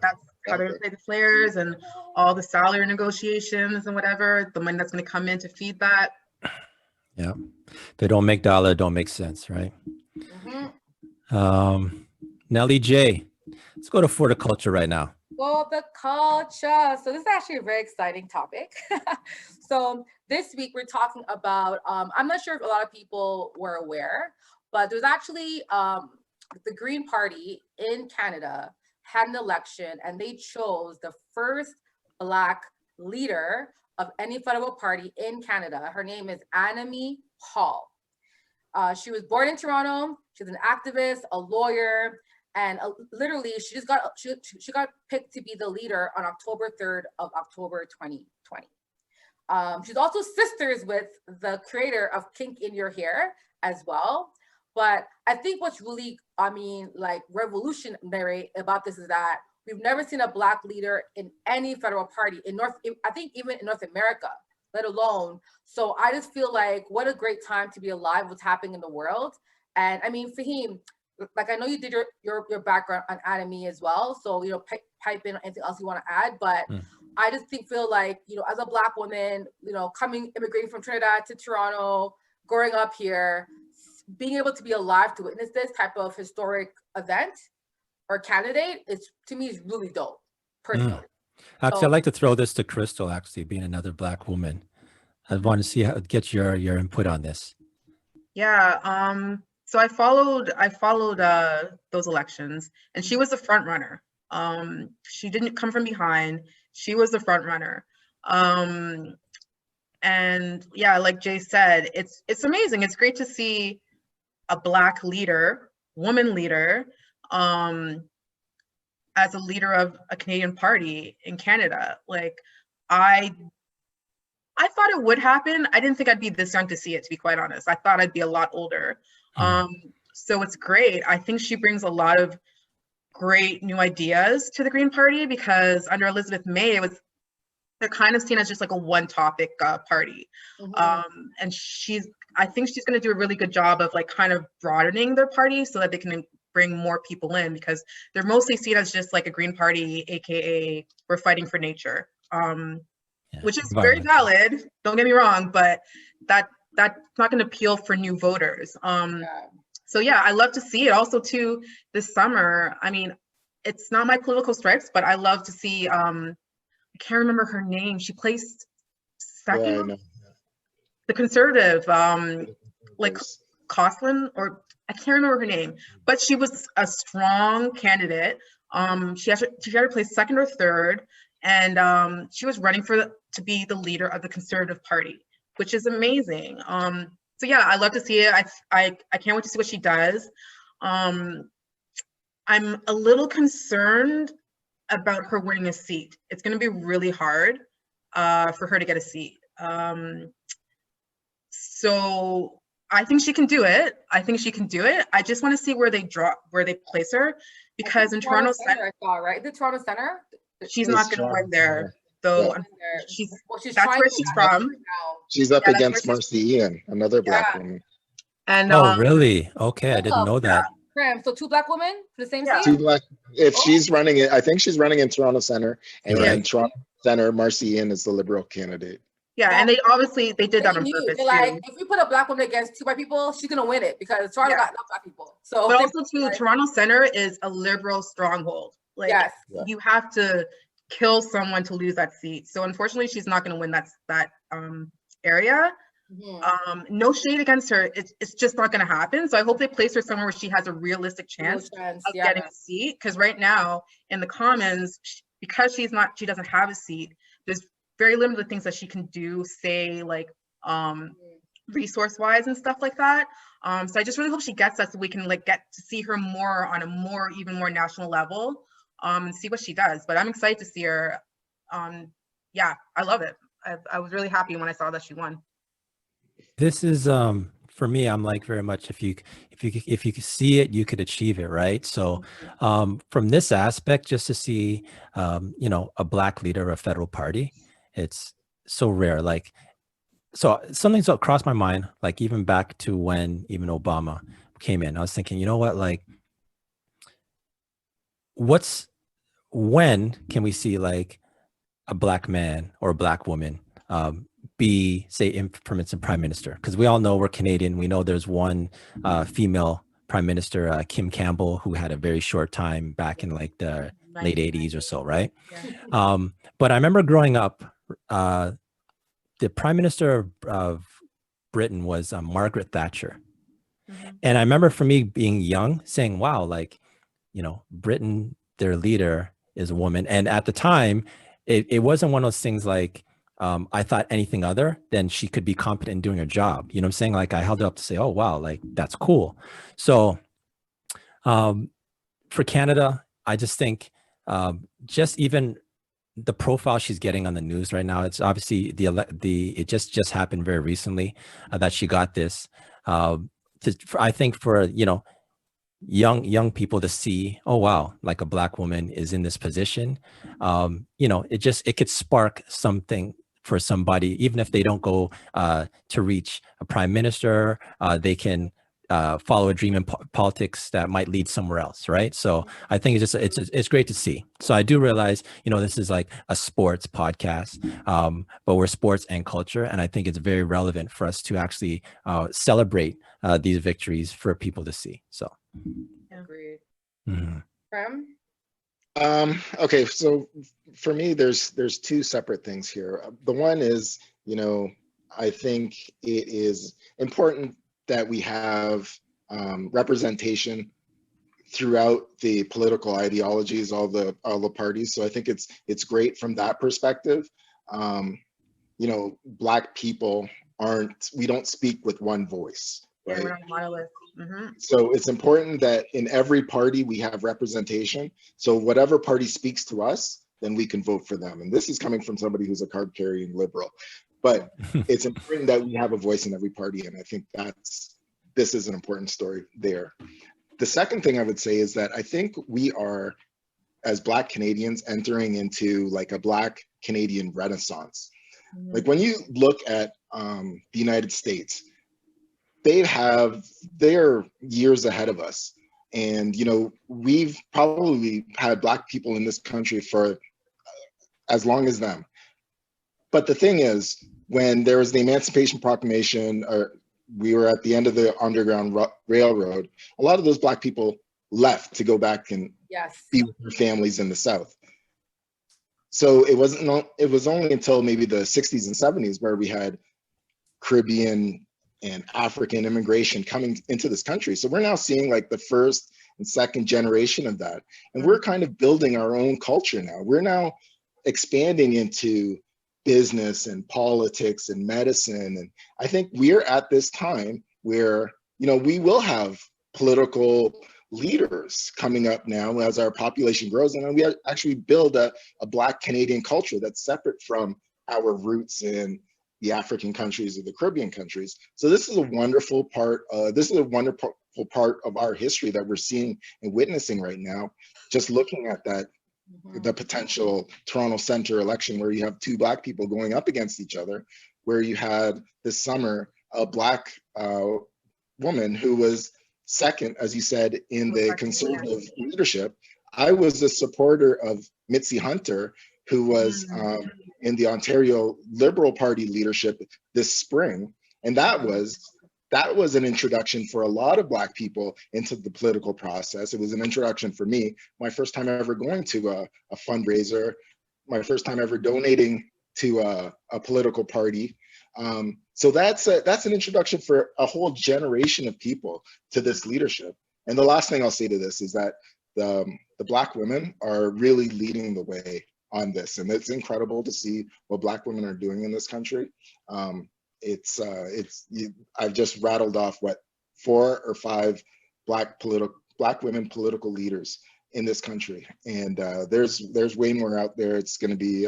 going to pay the players and all the salary negotiations and whatever, the money that's going to come in to feed that. Yeah. If they don't make dollar, don't make sense, right? Nelly J. Let's go to For the Culture right now. For the culture. So this is actually a very exciting topic. So this week we're talking about, I'm not sure if a lot of people were aware, but there's actually the Green Party in Canada had an election and they chose the first Black leader of any federal party in Canada. Her name is Annamie Hall. She was born in Toronto. She's an activist, a lawyer, and literally she got picked to be the leader on October 3rd of October 2020. She's also sisters with the creator of Kink in Your Hair as well. But I think what's really, like revolutionary about this is that we've never seen a Black leader in any federal party I think even in North America, let alone. So I just feel like what a great time to be alive, what's happening in the world. And I mean, Faheem, like I know you did your background on Annamie as well. So, pipe in anything else you want to add, but I just feel like, as a Black woman, immigrating from Trinidad to Toronto, growing up here, being able to be alive to witness this type of historic event or candidate to me is really dope, personally. Actually, I'd like to throw this to Crystal, actually, being another Black woman. I want to get your input on this. Yeah, so I followed those elections, and she was the front runner. She didn't come from behind. She was the front runner. And yeah, like Jay said, it's amazing. It's great to see a Black leader, woman leader, as a leader of a Canadian party in Canada. Like, I thought it would happen. I didn't think I'd be this young to see it, to be quite honest. I thought I'd be a lot older. So it's great. I think she brings a lot of great new ideas to the Green Party, because under Elizabeth May, they're kind of seen as just like a one topic party. And I think she's going to do a really good job of like kind of broadening their party so that they can bring more people in, because they're mostly seen as just like a Green Party, aka we're fighting for nature, which is very valid, don't get me wrong, but that's not going to appeal for new voters. So yeah, I love to see it. Also too, this summer, I mean, it's not my political stripes, but I love to see, I can't remember her name. She placed second, the Conservative, like Coughlin, or I can't remember her name, but she was a strong candidate. She had to place second or third, and she was running to be the leader of the Conservative Party, which is amazing. So yeah, I love to see it. I can't wait to see what she does. Um, I'm a little concerned about her winning a seat. It's going to be really hard for her to get a seat. So I think she can do it. I just want to see where they place her, because in Toronto Center, I saw, right? The Toronto Center. she's It's not going to win there. Yeah. Though She's that's trying where to she's right from. now. She's up Yeah, that's where against she's. Marcy Ian, another Black Yeah, woman. and Oh, really? Okay, I didn't know that. So 2 Black women for the same Yeah. seat? Two Black. If Oh. she's running it, I think she's running in Toronto Center, and You're then right. Toronto Center, Marcy Ian is the Liberal candidate. Yeah, and they obviously did that on purpose Like, too. if we put a Black woman against 2 white people, she's gonna win it because Toronto got enough Black people. So, but also too, Toronto Center is a Liberal stronghold. Like, yes, you have to kill someone to lose that seat. So unfortunately, she's not going to win that area. No shade against her. It's just not going to happen. So I hope they place her somewhere where she has a realistic chance of getting a seat. Because right now in the Commons, because she doesn't have a seat, there's very limited things that she can do, say like resource wise and stuff like that. So I just really hope she gets that, so we can like get to see her more on a even more national level, and see what she does. But I'm excited to see her. Yeah, I love it. I was really happy when I saw that she won. This is for me, I'm like very much if you could see it, you could achieve it, right? So from this aspect, just to see a Black leader of a federal party, it's so rare. Like, so something's crossed my mind, like even back to when even Obama came in, I was thinking, you know what, like when can we see like a Black man or a Black woman be, say, implements in prime minister? Because we all know we're Canadian. We know there's one female prime minister, Kim Campbell, who had a very short time back in like the late 80s or so, right? Yeah. But I remember growing up, the prime minister of Britain was Margaret Thatcher. And I remember for me being young saying, wow, like, Britain, their leader is a woman. And at the time, it wasn't one of those things like, I thought anything other than she could be competent in doing her job. You know what I'm saying? Like, I held it up to say, oh, wow, like that's cool. So for Canada, I just think just even the profile she's getting on the news right now, it's obviously it just happened very recently that she got this. I think for, young people to see, oh wow, like a Black woman is in this position, it could spark something for somebody, even if they don't go to reach a prime minister, they can follow a dream in politics that might lead somewhere else, right? So I think it's great to see. So I do realize, this is like a sports podcast, but we're sports and culture, and I think it's very relevant for us to actually celebrate these victories for people to see. So. Agreed. Okay, so for me, there's two separate things here. The one is, I think it is important that we have representation throughout the political ideologies, all the parties. So I think it's great from that perspective. Black people we don't speak with one voice. Right? We're not monolith. So it's important that in every party we have representation. So whatever party speaks to us, then we can vote for them. And this is coming from somebody who's a card-carrying liberal. But it's important that we have a voice in every party. And I think this is an important story there. The second thing I would say is that I think we are, as Black Canadians, entering into like a Black Canadian renaissance. Like when you look at the United States, they're years ahead of us. And, we've probably had Black people in this country for as long as them. But the thing is, when there was the Emancipation Proclamation, we were at the end of the Underground Railroad, a lot of those Black people left to go back and be with their families in the South. So it was only until maybe the 60s and 70s where we had Caribbean and African immigration coming into this country. So we're now seeing like the first and second generation of that. And we're kind of building our own culture now. We're now expanding into business and politics and medicine. And I think we're at this time where, we will have political leaders coming up now as our population grows, and we actually build a Black Canadian culture that's separate from our roots in the African countries or the Caribbean countries. So this is a wonderful part. This is a wonderful part of our history that we're seeing and witnessing right now. Just looking at that, the potential Toronto Centre election where you have two Black people going up against each other, where you had this summer a Black woman who was second, as you said, in the Conservative leadership. I was a supporter of Mitzi Hunter, who was in the Ontario Liberal Party leadership this spring. And that was an introduction for a lot of Black people into the political process. It was an introduction for me, my first time ever going to a fundraiser, my first time ever donating to a political party. So that's an introduction for a whole generation of people to this leadership. And the last thing I'll say to this is that the Black women are really leading the way on this, and it's incredible to see what Black women are doing in this country. I've just rattled off 4 or 5 Black women political leaders in this country, and there's way more out there. It's going to be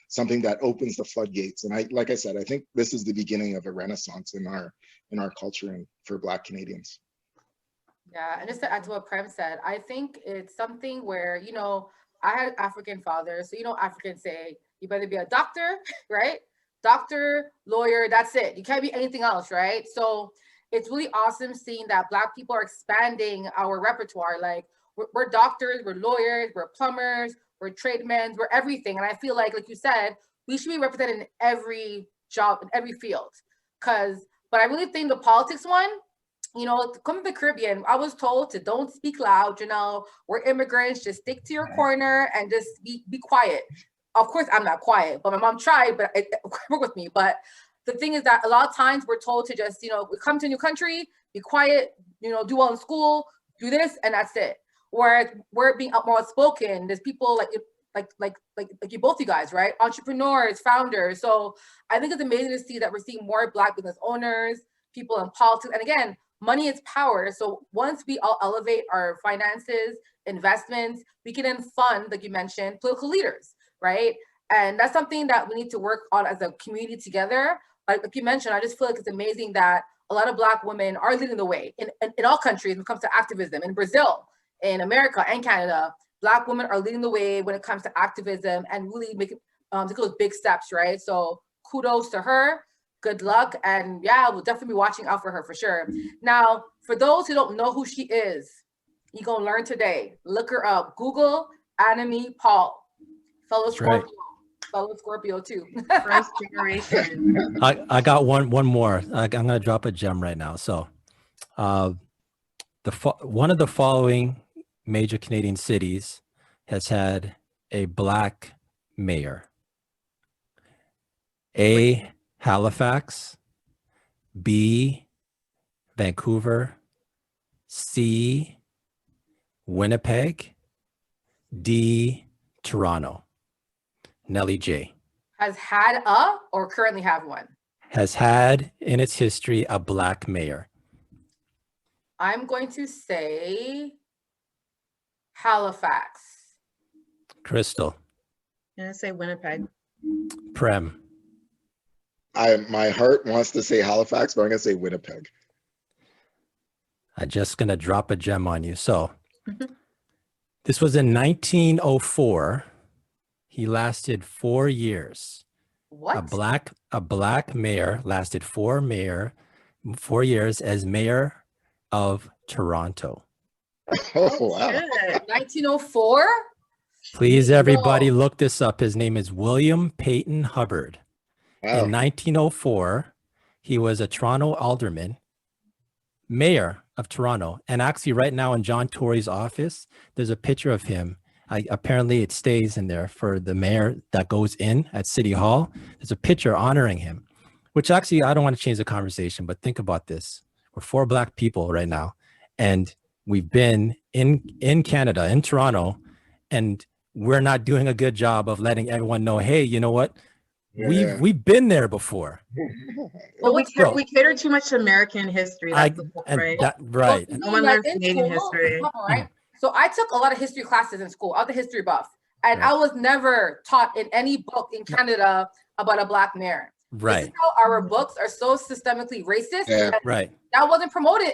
something that opens the floodgates, and like I said, I think this is the beginning of a renaissance in our culture and for Black Canadians. Yeah, and just to add to what Prem said, I think it's something where, I had African fathers, so Africans say you better be a doctor, right? Doctor, lawyer, that's it. You can't be anything else, right? So it's really awesome seeing that Black people are expanding our repertoire. Like we're doctors, we're lawyers, we're plumbers, we're tradesmen, we're everything. And I feel like you said, we should be represented in every job, in every field. But I really think the politics one, coming to the Caribbean, I was told to don't speak loud, we're immigrants, just stick to your corner and just be quiet. Of course, I'm not quiet, but my mom tried, but it worked with me. But the thing is that a lot of times we're told to just, we come to a new country, be quiet, do well in school, do this, and that's it. Whereas we're being more outspoken. There's people like you, both you guys, right? Entrepreneurs, founders. So I think it's amazing to see that we're seeing more Black business owners, people in politics. And again, money is power. So once we all elevate our finances, investments, we can then fund, like you mentioned, political leaders, right? And that's something that we need to work on as a community together. Like you mentioned, I just feel like it's amazing that a lot of Black women are leading the way in all countries when it comes to activism. In Brazil, in America, and Canada, Black women are leading the way when it comes to activism and really making those big steps, right? So kudos to her. Good luck. And yeah, we'll definitely be watching out for her for sure. Now, for those who don't know who she is, you're going to learn today. Look her up. Google Annemie Paul. Fellow Scorpio. Right. Fellow Scorpio too. First generation. I got one more. I'm going to drop a gem right now. So one of the following major Canadian cities has had a Black mayor. A, Halifax, B, Vancouver, C, Winnipeg, D, Toronto. Nelly J. Has had or currently have one? Has had in its history a Black mayor. I'm going to say Halifax. Crystal. I'm going to say Winnipeg. Prem. My heart wants to say Halifax, but I'm going to say Winnipeg. I'm just going to drop a gem on you. So this was in 1904. He lasted 4 years. What? A black mayor lasted 4 years as mayor of Toronto. Oh, wow. 1904? Please, everybody, look this up. His name is William Peyton Hubbard. Wow. In 1904, he was a Toronto alderman, mayor of Toronto. And actually right now in John Tory's office, there's a picture of him. Apparently it stays in there for the mayor that goes in at City Hall. There's a picture honoring him, which actually, I don't want to change the conversation, but think about this. We're 4 Black people right now. And we've been in Canada, in Toronto, and we're not doing a good job of letting everyone know, hey, you know what? Yeah. we've been there before. But what's we cater too much to American history. I That's the point, and right? that Well, right. to No me, one like learns in Canadian school, history. come on, right? So I took a lot of history classes in school. I was a history buff, and Right. I was never taught in any book in Canada about a black mayor. This is Right. how our books are so systemically racist. Yeah. And Right. that wasn't promoted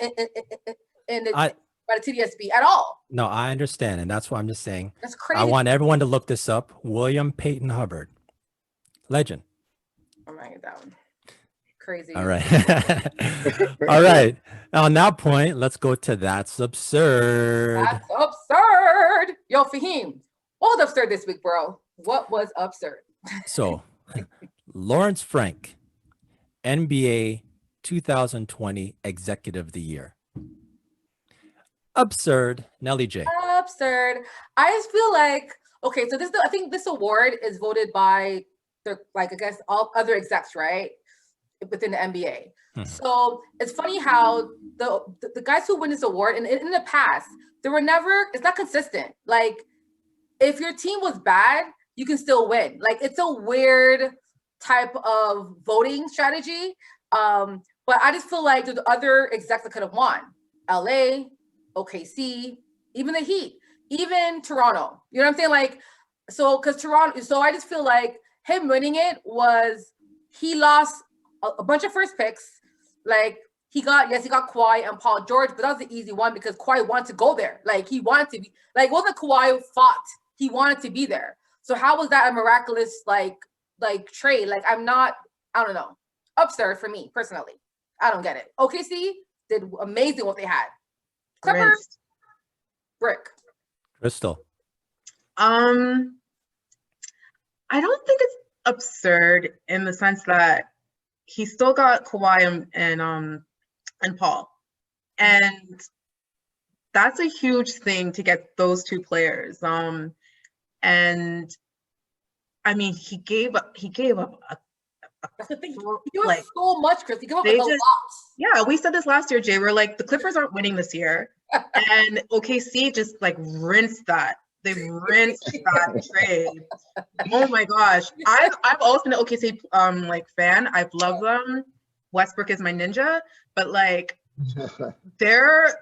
in the, I by the TDSB at all. no, I understand, and that's why I'm just saying. That's I crazy. want everyone to look this up. William Peyton Hubbard, legend. I'm writing it down. Crazy. All right. All right. On that point, let's go to That's Absurd. That's absurd. Yo, Faheem, what was absurd this week, bro? What was absurd? So, Lawrence Frank, NBA 2020 Executive of the Year. Absurd. Nelly J. Absurd. I just feel like, okay, so I think this award is voted by the, like, I guess all other execs, right? Within the NBA. Mhm. So it's funny how the guys who win this award, and in the past, there were never, it's not consistent. Like, if your team was bad, you can still win. Like, it's a weird type of voting strategy. But I just feel like there's other execs that could have won. LA, OKC, even the Heat, even Toronto. You know what I'm saying? Like, so because Toronto, so I just feel like him winning it was, he lost a bunch of first picks. Like, he got Kawhi and Paul George, but that was the easy one because Kawhi wanted to go there. Like, he wanted to be, like, it wasn't Kawhi fought, he wanted to be there. So how was that a miraculous like trade? Like, I don't know. Absurd for me personally. I don't get it. OKC did amazing what they had. Clippers, Rinsed. brick. Crystal. I don't think it's absurd in the sense that he still got Kawhi and Paul, and that's a huge thing to get those two players. And I mean, he gave up That's the thing. He gave like, up so much, Chris. He gave up they like a just- lot. yeah, we said this last year, Jay. We're like, the Clippers aren't winning this year, and OKC just like rinsed that. They rinsed that trade. Oh my gosh, I've always been an OKC like fan. I've loved them. Westbrook is my ninja, but like they're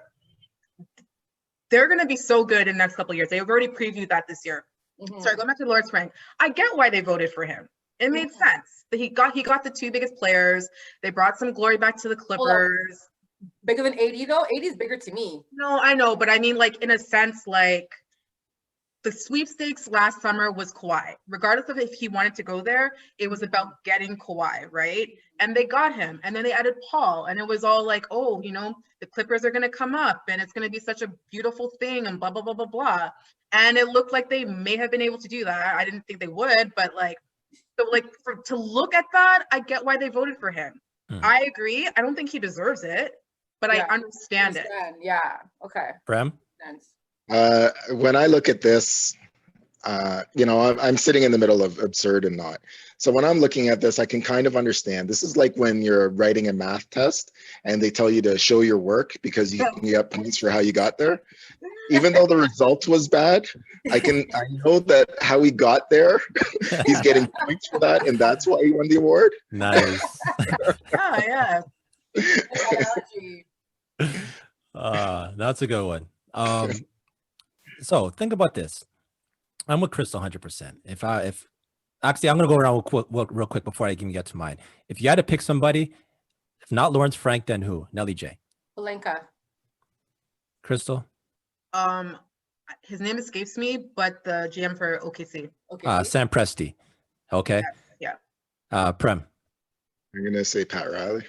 gonna be so good in the next couple of years. They've already previewed that this year. Mhm. Sorry, going back to Lawrence Frank. I get why they voted for him. It made sense. He got the two biggest players. They brought some glory back to the Clippers. Bigger than 80 though? 80 is bigger to me. No, I know, but I mean, like, in a sense, like, the sweepstakes last summer was Kawhi. Regardless of if he wanted to go there, it was about getting Kawhi, right? And they got him. And then they added Paul. And it was all like, oh, you know, the Clippers are going to come up and it's going to be such a beautiful thing and blah, blah, blah, blah, blah. And it looked like they may have been able to do that. I didn't think they would, but like, so like to look at that, I get why they voted for him. I agree. I don't think he deserves it, but Yeah, I understand it. Yeah. Okay. Prem. Sense. When I look at this, you know, I'm sitting in the middle of absurd and not. So when I'm looking at this, I can kind of understand. This is like when you're writing a math test and they tell you to show your work because you can get points for how you got there. Even though the result was bad, I know that how he got there, he's getting points for that, and that's why he won the award. Nice. Yeah. Analogy. That's a good one. So think about this. I'm with Crystal 100%. If actually, I'm gonna go around real quick before I even get to mine. If you had to pick somebody, if not Lawrence Frank, then who? Nelly J. Palenka. Crystal. His name escapes me, but the GM for OKC. Okay. Sam Presti. Okay. Yeah. Prem. I'm gonna say Pat Riley.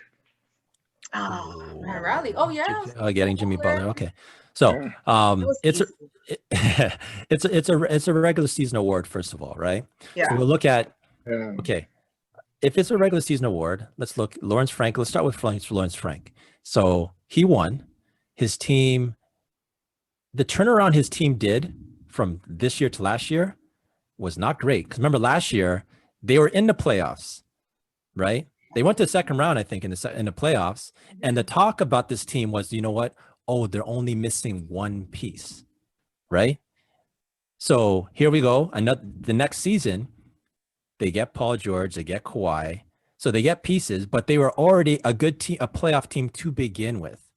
Oh, Pat Riley. Oh yeah. Getting Jimmy Butler. Okay. So it's a regular season award, first of all, right? yeah. So we'll look at Yeah. okay. If it's a regular season award, let's look Lawrence Frank. Let's start with Lawrence Frank. So he won. His team, the turnaround his team did from this year to last year was not great. Because remember, last year they were in the playoffs, right? They went to the second round, I think, in the playoffs. And the talk about this team was, you know what? Oh, they're only missing one piece, right? So here we go. The next season, they get Paul George, they get Kawhi. So they get pieces, but they were already a good team, a playoff team to begin with.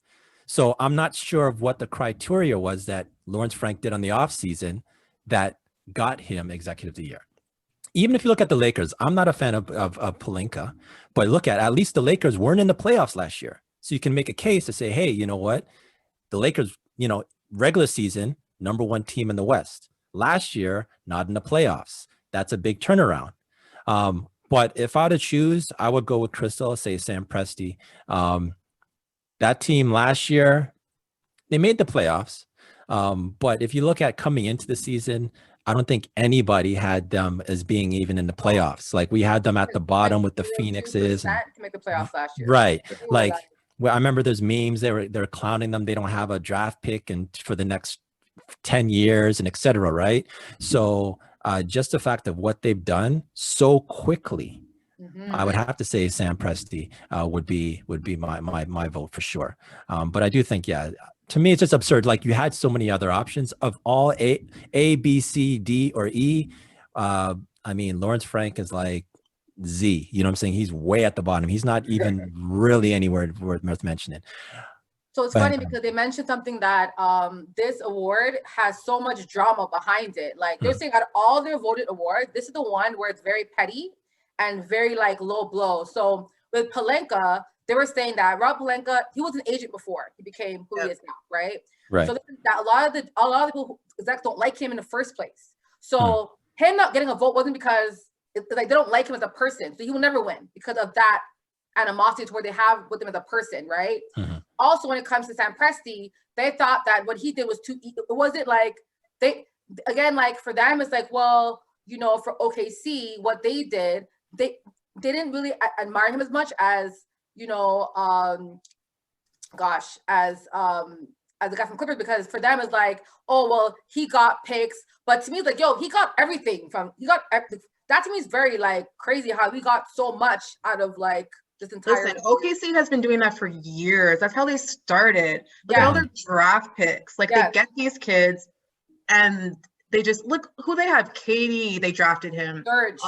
So I'm not sure of what the criteria was that Lawrence Frank did on the offseason that got him executive of the year. Even if you look at the Lakers, I'm not a fan of Pelinka, but look at least the Lakers weren't in the playoffs last year. So you can make a case to say, hey, you know what? The Lakers, regular season, number one team in the West. Last year, not in the playoffs. That's a big turnaround. But if I had to choose, I would go with Crystal, say Sam Presti. That team last year, they made the playoffs. But if you look at coming into the season, I don't think anybody had them as being even in the playoffs. Like we had them at the bottom with the Phoenixes. To make the playoffs last year. Right. Like, well, I remember there's memes, they're clowning them. They don't have a draft pick and for the next 10 years and et cetera, right? So just the fact of what they've done so quickly, I would have to say Sam Presti would be my vote for sure. But I do think, to me, it's just absurd. Like you had so many other options of all A, B, C, D, or E. I mean, Lawrence Frank is like Z. You know what I'm saying? He's way at the bottom. He's not even really anywhere worth mentioning. So it's funny because they mentioned something that this award has so much drama behind it. Like they're saying out of all their voted awards, this is the one where it's very petty and very like low blow. So with Pelinka, they were saying that Rob Pelinka, he was an agent before he became who he is now, right? Right. So that a lot of the people execs don't like him in the first place. So him not getting a vote wasn't because like they don't like him as a person, so he will never win because of that animosity toward they have with him as a person, right? Also, when it comes to Sam Presti, they thought that what he did was too. It wasn't like they again like for them it's like, well, for OKC, what they did, they didn't really admire him as much as as the guy from Clippers, because for them it's like, oh well, he got picks, but to me it's like, yo, he got everything that to me is very like crazy how we got so much out of like this entire. Listen, OKC has been doing that for years. That's how they started. Look at all their draft picks. Like they get these kids and they just look who they have. Katie, they drafted him. Serge.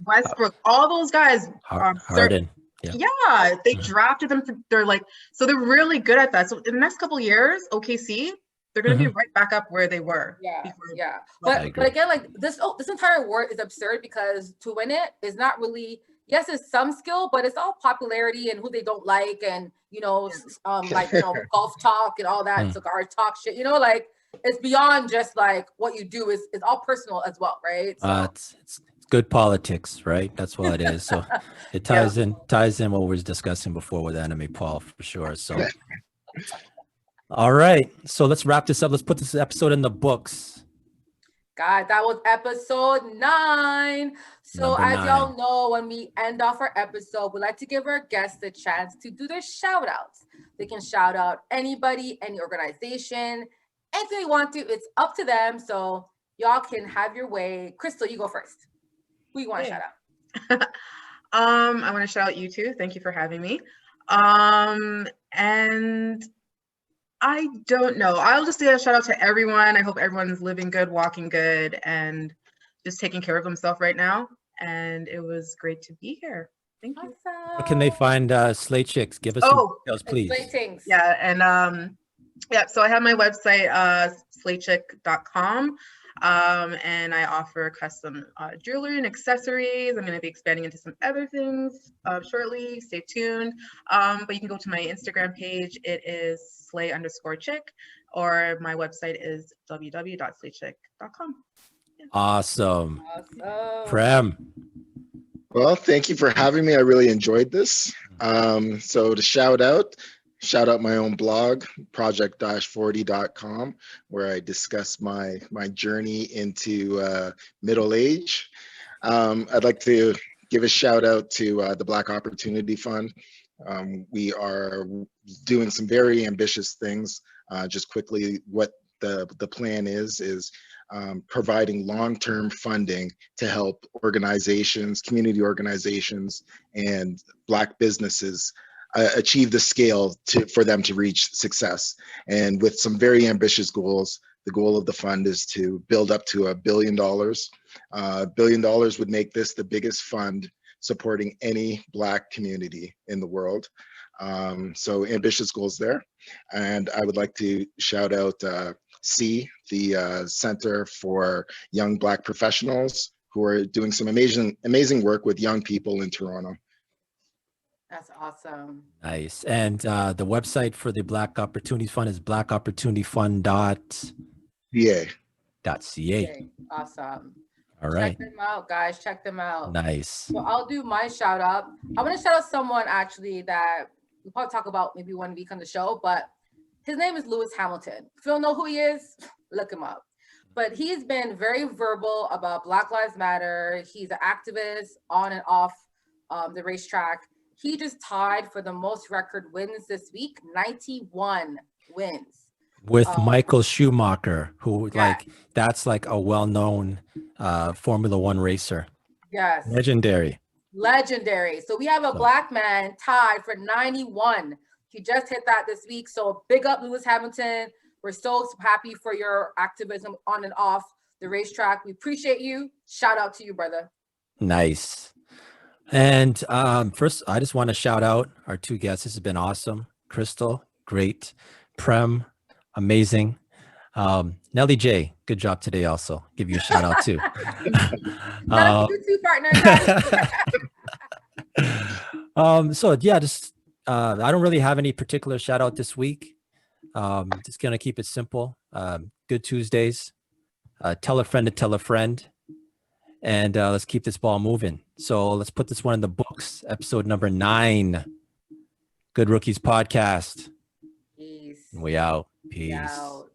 Westbrook, all those guys. Harden. Yeah, they drafted them. They're like, so they're really good at that. So in the next couple of years, OKC, they're going to be right back up where they were. Yeah. But again, like this entire award is absurd because to win it is not really, yes, it's some skill, but it's all popularity and who they don't like and, golf talk and all that, cigar talk shit, like it's beyond just like what you do is all personal as well, right? So. It's good politics, right? That's what it is. So it ties in what we were discussing before with Anime Paul for sure. So all right. So let's wrap this up. Let's put this episode in the books. God, that was episode 9. So Number as 9. y'all know, when we end off our episode, we like to give our guests the chance to do their shout outs. They can shout out anybody, any organization, anything they want to. It's up to them. So y'all can have your way. Crystal, you go first. Who you want to shout out? I want to shout out you too. Thank you for having me. And I don't know. I'll just say a shout out to everyone. I hope everyone's living good, walking good, and just taking care of themselves right now. And it was great to be here. Thank you. Where can they find Slate Chicks? Give us some details, please. Yeah, and so I have my website, slatechick.com. And I offer custom jewelry and accessories. I'm going to be expanding into some other things shortly. Stay tuned. But you can go to my Instagram page. It is slay_chick, or my website is www.slatechick.com. Yeah. Awesome. Prem. Well, thank you for having me. I really enjoyed this. So to shout out my own blog, project-40.com, where I discuss my journey into middle age. I'd like to give a shout out to the Black Opportunity Fund. We are doing some very ambitious things. Just quickly, what the plan is providing long-term funding to help organizations, community organizations, and Black businesses achieve the scale for them to reach success. And with some very ambitious goals, the goal of the fund is to build up to $1 billion $1 billion would make this the biggest fund supporting any Black community in the world. So ambitious goals there. And I would like to shout out C, the Center for Young Black Professionals, who are doing some amazing work with young people in Toronto. That's awesome. Nice. And the website for the Black Opportunity Fund is blackopportunityfund.ca. Okay, awesome. All right. Check them out, guys. Check them out. Nice. So I'll do my shout out. I want to shout out someone actually that we'll probably talk about maybe one week on the show, but his name is Lewis Hamilton. If you don't know who he is, look him up. But he's been very verbal about Black Lives Matter. He's an activist on and off the racetrack. He just tied for the most record wins this week, 91 wins. With Michael Schumacher, who yeah. like that's like a well-known Formula One racer. Yes. Legendary. So we have a Black man tied for 91. He just hit that this week. So big up Lewis Hamilton. We're so happy for your activism on and off the racetrack. We appreciate you. Shout out to you, brother. Nice. And first, I just want to shout out our two guests. This has been awesome. Crystal, great. Prem, amazing. Nelly J, good job today also. Give you a shout out too. You two partners. So yeah, just I don't really have any particular shout out this week. Just gonna keep it simple. Good Tuesdays. Tell a friend to tell a friend. And let's keep this ball moving. So let's put this one in the books. Episode number 9. Good Rookies Podcast. Peace. We out. Peace. We out.